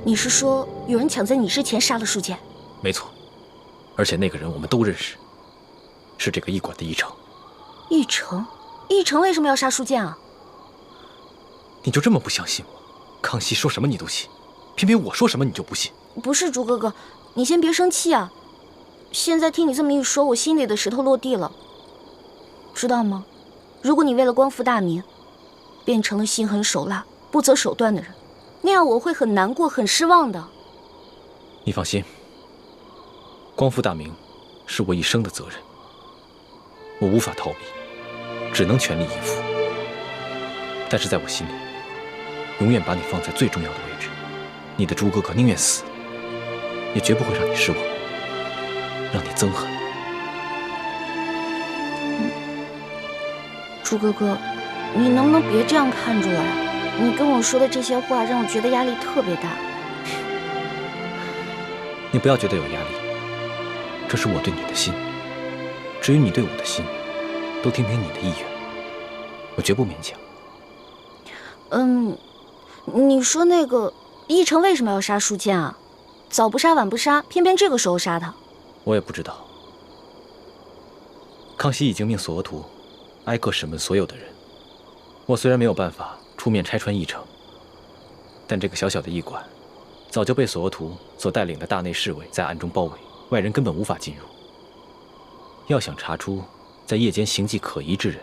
Speaker 1: 你是说有人抢在你之前杀了书剑？
Speaker 3: 没错，而且那个人我们都认识，是这个驿馆的驿丞。
Speaker 1: 驿丞？驿丞为什么要杀书剑啊？
Speaker 3: 你就这么不相信我？康熙说什么你都信，偏偏我说什么你就不信。
Speaker 1: 不是，朱哥哥，你先别生气啊。现在听你这么一说，我心里的石头落地了。知道吗？如果你为了光复大明，变成了心狠手辣、不择手段的人，那样我会很难过、很失望的。
Speaker 3: 你放心，光复大明是我一生的责任，我无法逃避，只能全力以赴。但是在我心里，永远把你放在最重要的位置。你的朱哥哥宁愿死，也绝不会让你失望，让你憎恨。
Speaker 1: 朱哥哥，你能不能别这样看着我呀？你跟我说的这些话让我觉得压力特别大。
Speaker 3: 你不要觉得有压力，这是我对你的心。至于你对我的心，都听凭你的意愿，我绝不勉强。
Speaker 1: 你说那个驿丞为什么要杀书剑啊？早不杀晚不杀，偏偏这个时候杀他。
Speaker 3: 我也不知道。康熙已经命索额图挨个审问所有的人。我虽然没有办法出面拆穿驿丞，但这个小小的驿馆早就被索额图所带领的大内侍卫在暗中包围，外人根本无法进入。要想查出在夜间行迹可疑之人，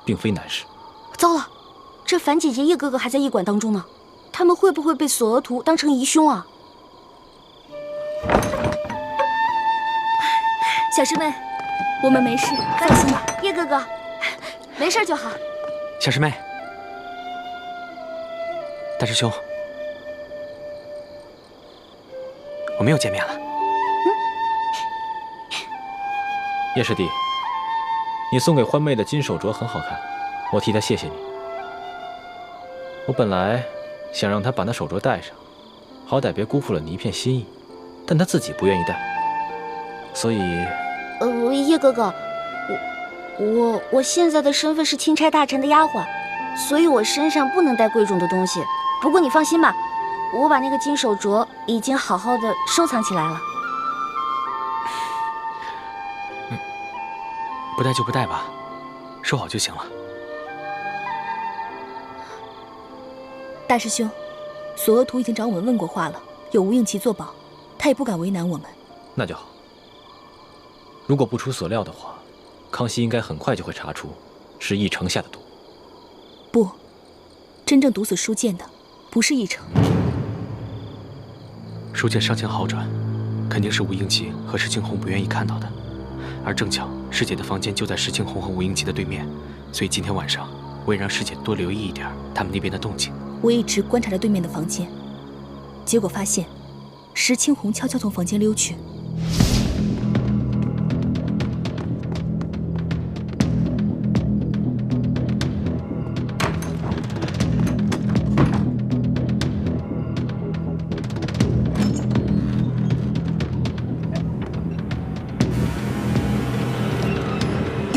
Speaker 3: 并非难事。
Speaker 1: 糟了，这樊姐姐、叶哥哥还在驿馆当中呢，他们会不会被索额图当成疑凶啊？
Speaker 14: 小师妹，我们没事，放心吧。
Speaker 1: 叶哥哥，没事就好。
Speaker 12: 小师妹，大师兄，我们又见面了。
Speaker 3: 叶师弟，你送给欢妹的金手镯很好看，我替她谢谢你。我本来想让她把那手镯戴上，好歹别辜负了你一片心意，但她自己不愿意戴，所以……
Speaker 1: 叶哥哥，我现在的身份是钦差大臣的丫鬟，所以我身上不能带贵重的东西。不过你放心吧，我把那个金手镯已经好好的收藏起来了。
Speaker 12: 不戴就不戴吧，收好就行了。
Speaker 14: 大师兄，索额图已经找我们问过话了，有吴应奇作保，他也不敢为难我们。
Speaker 3: 那就好。如果不出所料的话，康熙应该很快就会查出是驿丞下的毒。
Speaker 14: 不，真正毒死书剑的不是驿丞。
Speaker 12: 书剑伤情好转，肯定是吴应奇和石青红不愿意看到的。而正巧师姐的房间就在石青红和吴英奇的对面，所以今天晚上我也让师姐多留意一点他们那边的动静。
Speaker 14: 我一直观察着对面的房间，结果发现石青红悄悄从房间溜去。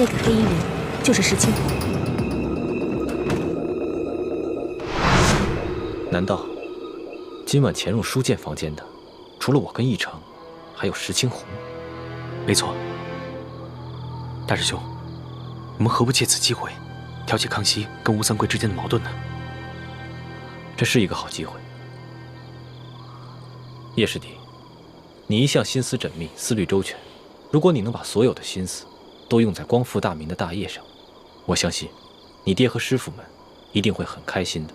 Speaker 14: 那个黑衣人就是石青红。
Speaker 3: 难道今晚潜入书剑房间的，除了我跟奕成，还有石青红？
Speaker 12: 没错。大师兄，我们何不借此机会，调解康熙跟吴三桂之间的矛盾呢？
Speaker 3: 这是一个好机会。叶师弟，你一向心思缜密，思虑周全，如果你能把所有的心思都用在光复大明的大业上，我相信你爹和师傅们一定会很开心的。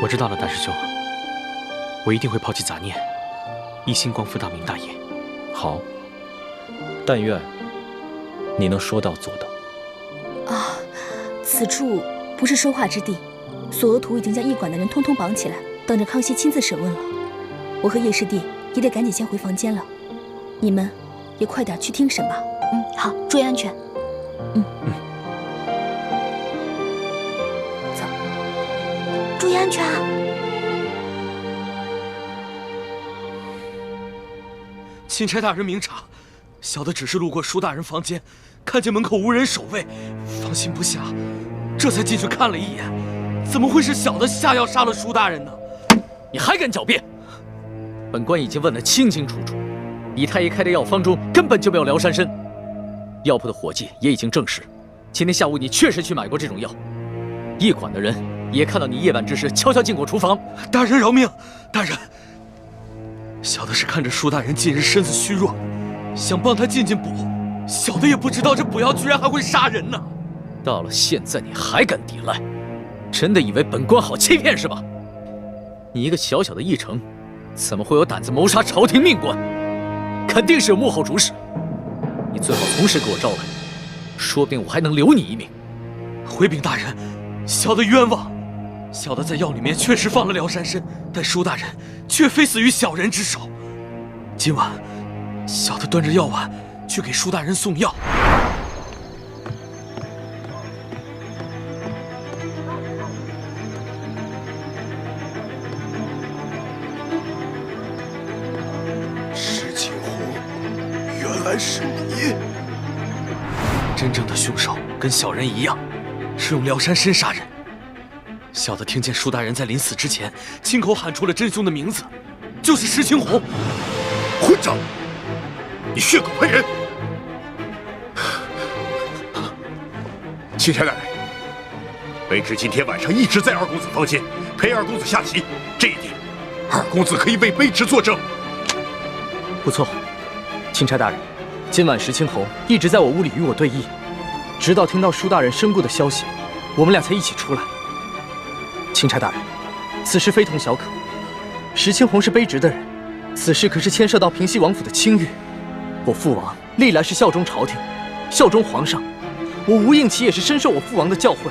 Speaker 12: 我知道了，大师兄，我一定会抛弃杂念，一心光复大明大业。
Speaker 3: 好，但愿你能说到做到。
Speaker 14: 啊，此处不是说话之地，索额图已经将驿馆的人通通绑起来，等着康熙亲自审问了。我和叶师弟也得赶紧先回房间了，你们也快点去听审吧。好，注意安全。走，注意安全啊！
Speaker 4: 钦差大人明察，小的只是路过舒大人房间，看见门口无人守卫，放心不下，这才进去看了一眼。怎么会是小的下药杀了舒大人呢？
Speaker 17: 你还敢狡辩？本官已经问得清清楚楚，李太医开的药方中根本就没有疗山参。药铺的伙计也已经证实，今天下午你确实去买过这种药。驿馆的人也看到你夜晚之时悄悄进过厨房。
Speaker 4: 大人饶命！大人，小的是看着舒大人近日身子虚弱，想帮他进补，小的也不知道这补药居然还会杀人呢。
Speaker 17: 到了现在你还敢抵赖，真的以为本官好欺骗是吧？你一个小小的驿丞，怎么会有胆子谋杀朝廷命官？肯定是有幕后主使。你最好从实给我招来，说不定我还能留你一命。
Speaker 4: 回禀大人，小的冤枉。小的在药里面确实放了疗山参，但舒大人却非死于小人之手。今晚，小的端着药碗去给舒大人送药。
Speaker 18: 石青红，原来是你！
Speaker 4: 真正的凶手跟小人一样，是用疗山参杀人。小的听见舒大人在临死之前亲口喊出了真凶的名字，就是石青红。
Speaker 13: 混账！你血口喷人！钦差大人，卑职今天晚上一直在二公子房间陪二公子下棋，这一点，二公子可以为卑职作证。
Speaker 12: 不错，钦差大人，今晚石青红一直在我屋里与我对弈，直到听到舒大人身故的消息，我们俩才一起出来。钦差大人，此事非同小可。石青红是卑职的人，此事可是牵涉到平西王府的清誉。我父王历来是效忠朝廷，效忠皇上。我吴应奇也是深受我父王的教诲，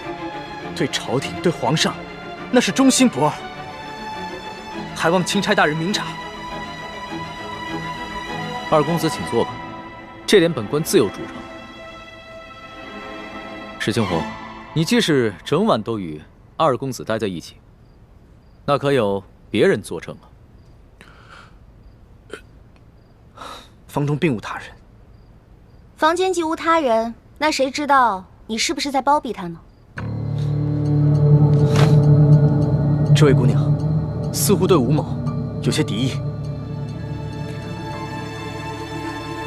Speaker 12: 对朝廷对皇上，那是忠心不二。还望钦差大人明察。
Speaker 17: 二公子请坐吧，这点本官自有主张。石青红，你既是整晚都与二公子待在一起，那可有别人作证
Speaker 12: 了？房中并无他人。
Speaker 1: 房间既无他人，那谁知道你是不是在包庇他呢？
Speaker 12: 这位姑娘，似乎对吴某有些敌意。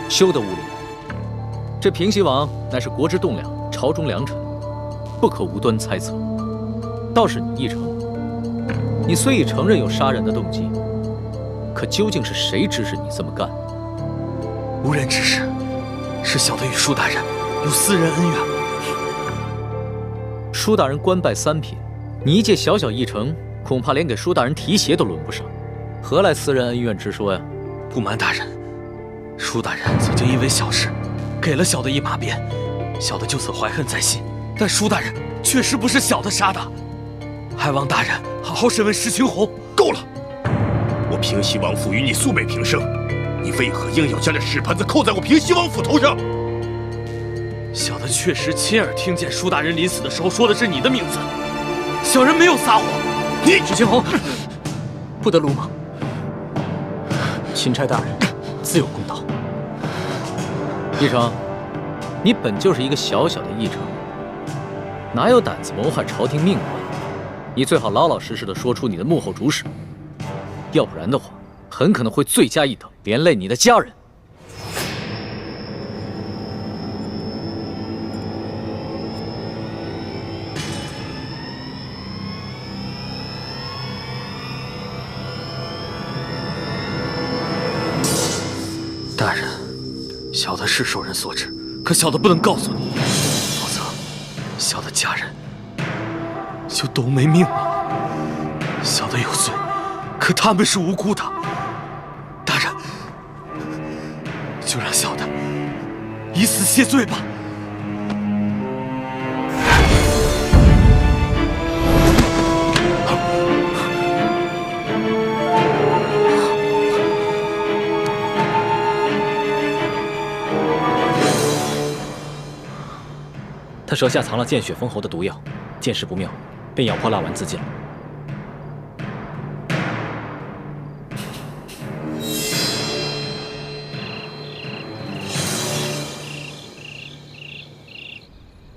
Speaker 17: 休得无礼！这平西王乃是国之栋梁，朝中良臣，不可无端猜测。倒是你奕成，你虽已承认有杀人的动机，可究竟是谁指使你这么干？
Speaker 4: 无人指使，是小的与舒大人有私人恩怨。
Speaker 17: 舒大人官拜三品，你一介小小驿丞，恐怕连给舒大人提鞋都轮不上，何来私人恩怨直说呀？
Speaker 4: 不瞒大人，舒大人曾经因为小事给了小的一马鞭，小的就此怀恨在心。但舒大人确实不是小的杀的，还望大人好好审问石青红。
Speaker 13: 够了！我平西王府与你素昧平生，你为何硬要将这屎盆子扣在我平西王府头上？
Speaker 4: 小的确实亲耳听见舒大人临死的时候说的是你的名字，小人没有撒谎。
Speaker 12: 你石青红，不得鲁莽。钦差大人自有公道。
Speaker 17: 义成，你本就是一个小小的议程，哪有胆子谋害朝廷命官？你最好老老实实的说出你的幕后主使，要不然的话，很可能会罪加一等，连累你的家人。
Speaker 4: 大人，小的是受人所指，可小的不能告诉你，否则小的家人就都没命了。小的有罪，可他们是无辜的。大人，就让小的以死谢罪吧。
Speaker 3: 他舌下藏了见血封喉的毒药，见势不妙，便咬破蜡丸自尽了。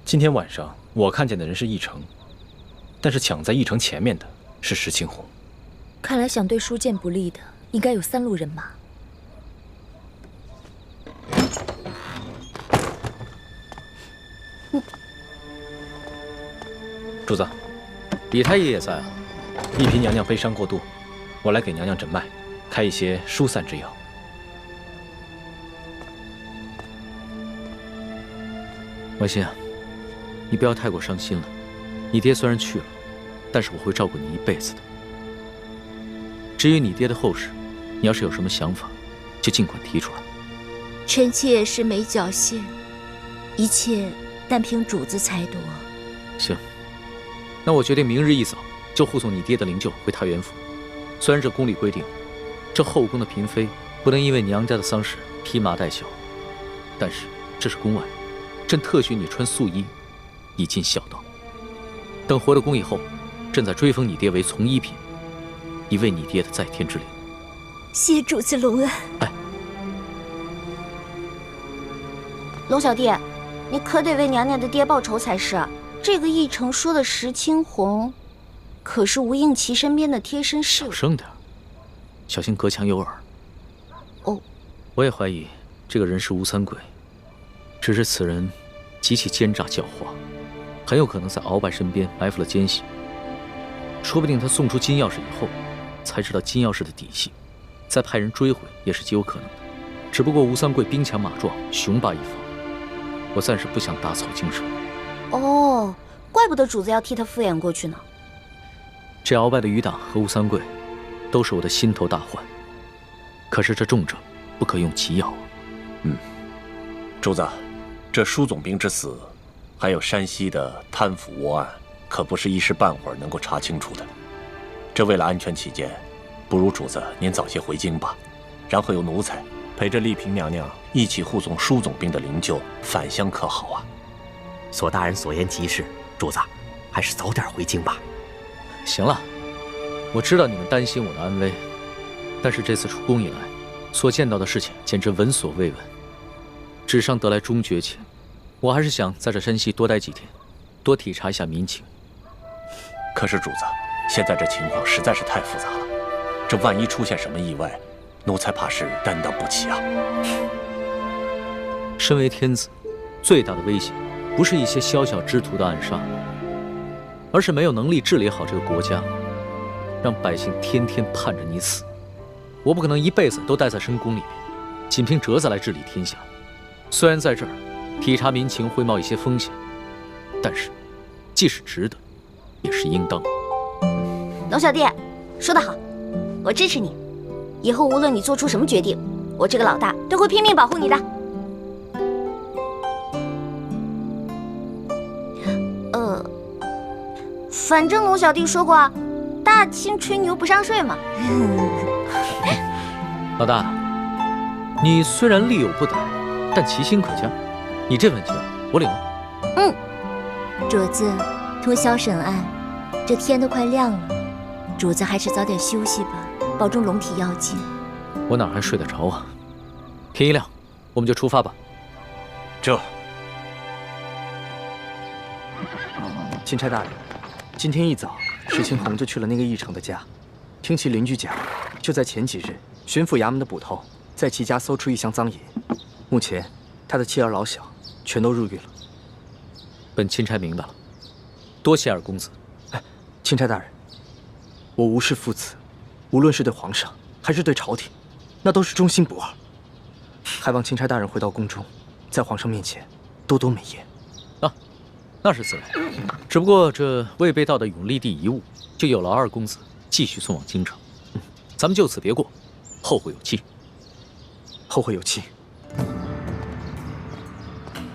Speaker 3: 今天晚上我看见的人是义成，但是抢在义成前面的是石青红。
Speaker 6: 看来想对舒剑不利的，应该有3路人马。
Speaker 3: 主子，
Speaker 17: 李太医也在啊。
Speaker 3: 一嫔娘娘悲伤过度，我来给娘娘诊脉，开一些疏散之药。
Speaker 17: 婉心啊，你不要太过伤心了。你爹虽然去了，但是我会照顾你一辈子的。至于你爹的后事，你要是有什么想法，就尽管提出来。
Speaker 11: 臣妾是没侥幸，一切但凭主子裁夺。
Speaker 17: 行。那我决定明日一早就护送你爹的灵柩回太原府。虽然这宫里规定，这后宫的嫔妃不能因为娘家的丧事披麻戴孝，但是这是宫外，朕特许你穿素衣，以尽孝道。等回了宫以后，朕再追封你爹为从一品，以慰你爹的在天之灵。
Speaker 11: 谢主子隆恩。
Speaker 17: 哎，
Speaker 1: 龙小弟，你可得为娘娘的爹报仇才是。这个义成说的石青红，可是吴应琪身边的贴身侍卫。
Speaker 17: 小声点，小心隔墙有耳。
Speaker 1: 哦，
Speaker 17: 我也怀疑这个人是吴三桂，只是此人极其奸诈狡猾，很有可能在鳌拜身边埋伏了奸细。说不定他送出金钥匙以后，才知道金钥匙的底细，再派人追回也是极有可能的。只不过吴三桂兵强马壮，雄霸一方，我暂时不想打草惊蛇。
Speaker 1: 哦，怪不得主子要替他敷衍过去呢。
Speaker 17: 这鳌拜的余党和吴三桂，都是我的心头大患。可是这重症不可用奇药啊。
Speaker 9: 主子，这舒总兵之死，还有山西的贪腐窝案，可不是一时半会儿能够查清楚的。这为了安全起见，不如主子您早些回京吧，然后由奴才陪着丽嫔娘娘一起护送舒总兵的灵柩返乡，可好啊？
Speaker 15: 索大人所言极是，主子还是早点回京吧。
Speaker 17: 行了，我知道你们担心我的安危，但是这次出宫以来，所见到的事情简直闻所未闻。纸上得来终觉浅，我还是想在这山西多待几天，多体察一下民情。
Speaker 9: 可是主子，现在这情况实在是太复杂了，这万一出现什么意外，奴才怕是担当不起啊。
Speaker 17: 身为天子，最大的威胁不是一些宵小之徒的暗杀，而是没有能力治理好这个国家，让百姓天天盼着你死。我不可能一辈子都待在深宫里面，仅凭折子来治理天下。虽然在这儿体察民情会冒一些风险，但是既是值得，也是应当。
Speaker 1: 龙小弟，说得好，我支持你。以后无论你做出什么决定，我这个老大都会拼命保护你的。反正龙小弟说过啊，大清吹牛不上税嘛。
Speaker 17: 老大，你虽然力有不逮，但其心可嘉。你这份情我领了。
Speaker 19: 主子，通宵审案，这天都快亮了，主子还是早点休息吧，保重龙体要紧。
Speaker 17: 我哪还睡得着啊？天一亮，我们就出发吧。
Speaker 12: 钦差大人，今天一早，石青红就去了那个义成的家，听其邻居讲，就在前几日，巡抚衙门的捕头在其家搜出一箱赃银，目前他的妻儿老小全都入狱了。
Speaker 17: 本钦差明白了，多谢二公子。
Speaker 12: 钦差大人，我无视父子，无论是对皇上还是对朝廷，那都是忠心不二。还望钦差大人回到宫中，在皇上面前多多美言。
Speaker 17: 那是自然，只不过这未被盗的永历帝遗物，就有劳二公子继续送往京城。咱们就此别过，后会有期。
Speaker 12: 后会有期。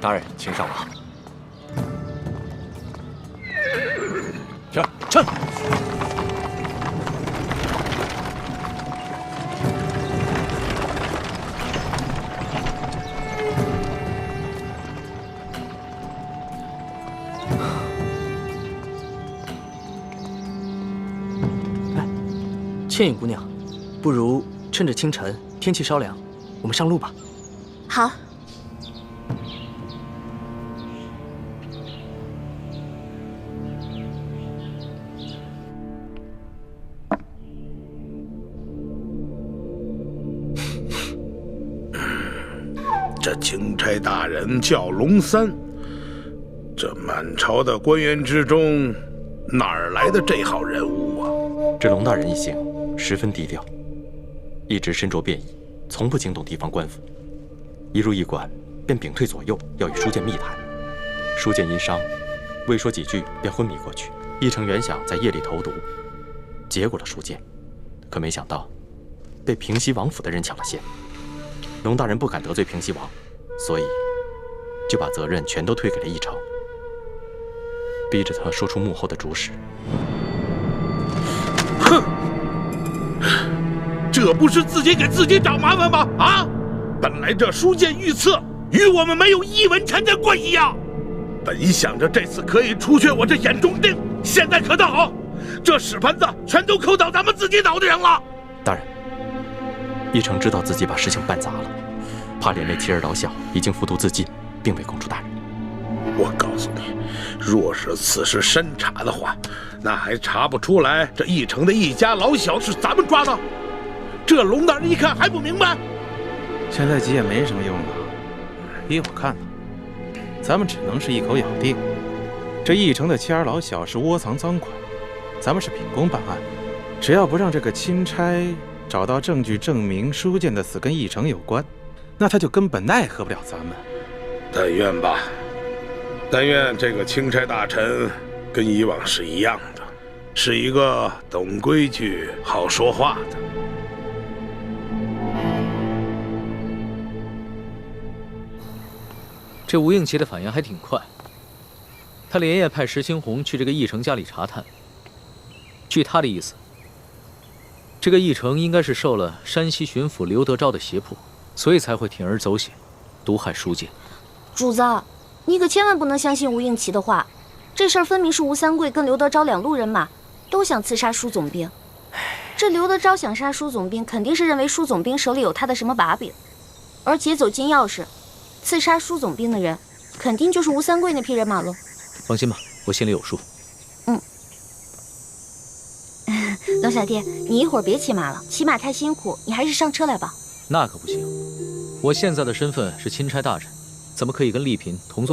Speaker 3: 大人，请上马。
Speaker 13: 撤！
Speaker 12: 倩影姑娘，不如趁着清晨天气稍凉，我们上路吧。
Speaker 19: 好。
Speaker 16: 这钦差大人叫龙三，这满朝的官员之中，哪儿来的这号人物啊？
Speaker 20: 这龙大人一行十分低调，一直身着便衣，从不惊动地方官府。一入驿馆，便屏退左右，要与书剑密谈。书剑因伤，未说几句便昏迷过去。义成原想在夜里投毒，结果了书剑，可没想到被平西王府的人抢了先。龙大人不敢得罪平西王，所以就把责任全都推给了义成，逼着他说出幕后的主使。
Speaker 16: 哼，这不是自己给自己找麻烦吗？啊！本来这书剑御赐与我们没有一文钱的关系呀。本想着这次可以除却我这眼中钉，现在可倒好，这屎盆子全都扣到咱们自己脑袋上了。
Speaker 20: 大人，义成知道自己把事情办砸了，怕连累妻儿老小，已经服毒自尽，并未供出大人。
Speaker 16: 我告诉你，若是此事深查的话，那还查不出来这义成的一家老小是咱们抓的。这龙大人一看还不明白，
Speaker 5: 现在急也没什么用了。依我看呢，咱们只能是一口咬定，这义成的妻儿老小是窝藏赃款，咱们是秉公办案，只要不让这个钦差找到证据证明书剑的死跟义成有关，那他就根本奈何不了咱们。
Speaker 16: 但愿吧。但愿这个钦差大臣跟以往是一样的，是一个懂规矩、好说话的。
Speaker 17: 这吴应奇的反应还挺快，他连夜派石青红去这个义成家里查探。据他的意思，这个义成应该是受了山西巡抚刘德昭的胁迫，所以才会铤而走险，毒害书剑。
Speaker 1: 主子，你可千万不能相信吴应奇的话，这事儿分明是吴三桂跟刘德昭两路人马都想刺杀舒总兵。这刘德昭想杀舒总兵，肯定是认为舒总兵手里有他的什么把柄，而劫走金钥匙、刺杀舒总兵的人，肯定就是吴三桂那批人马了。
Speaker 17: 放心吧，我心里有数。
Speaker 1: 龙小弟，你一会儿别骑马了，骑马太辛苦，你还是上车来吧。
Speaker 17: 那可不行，我现在的身份是钦差大臣，怎么可以跟丽嫔同坐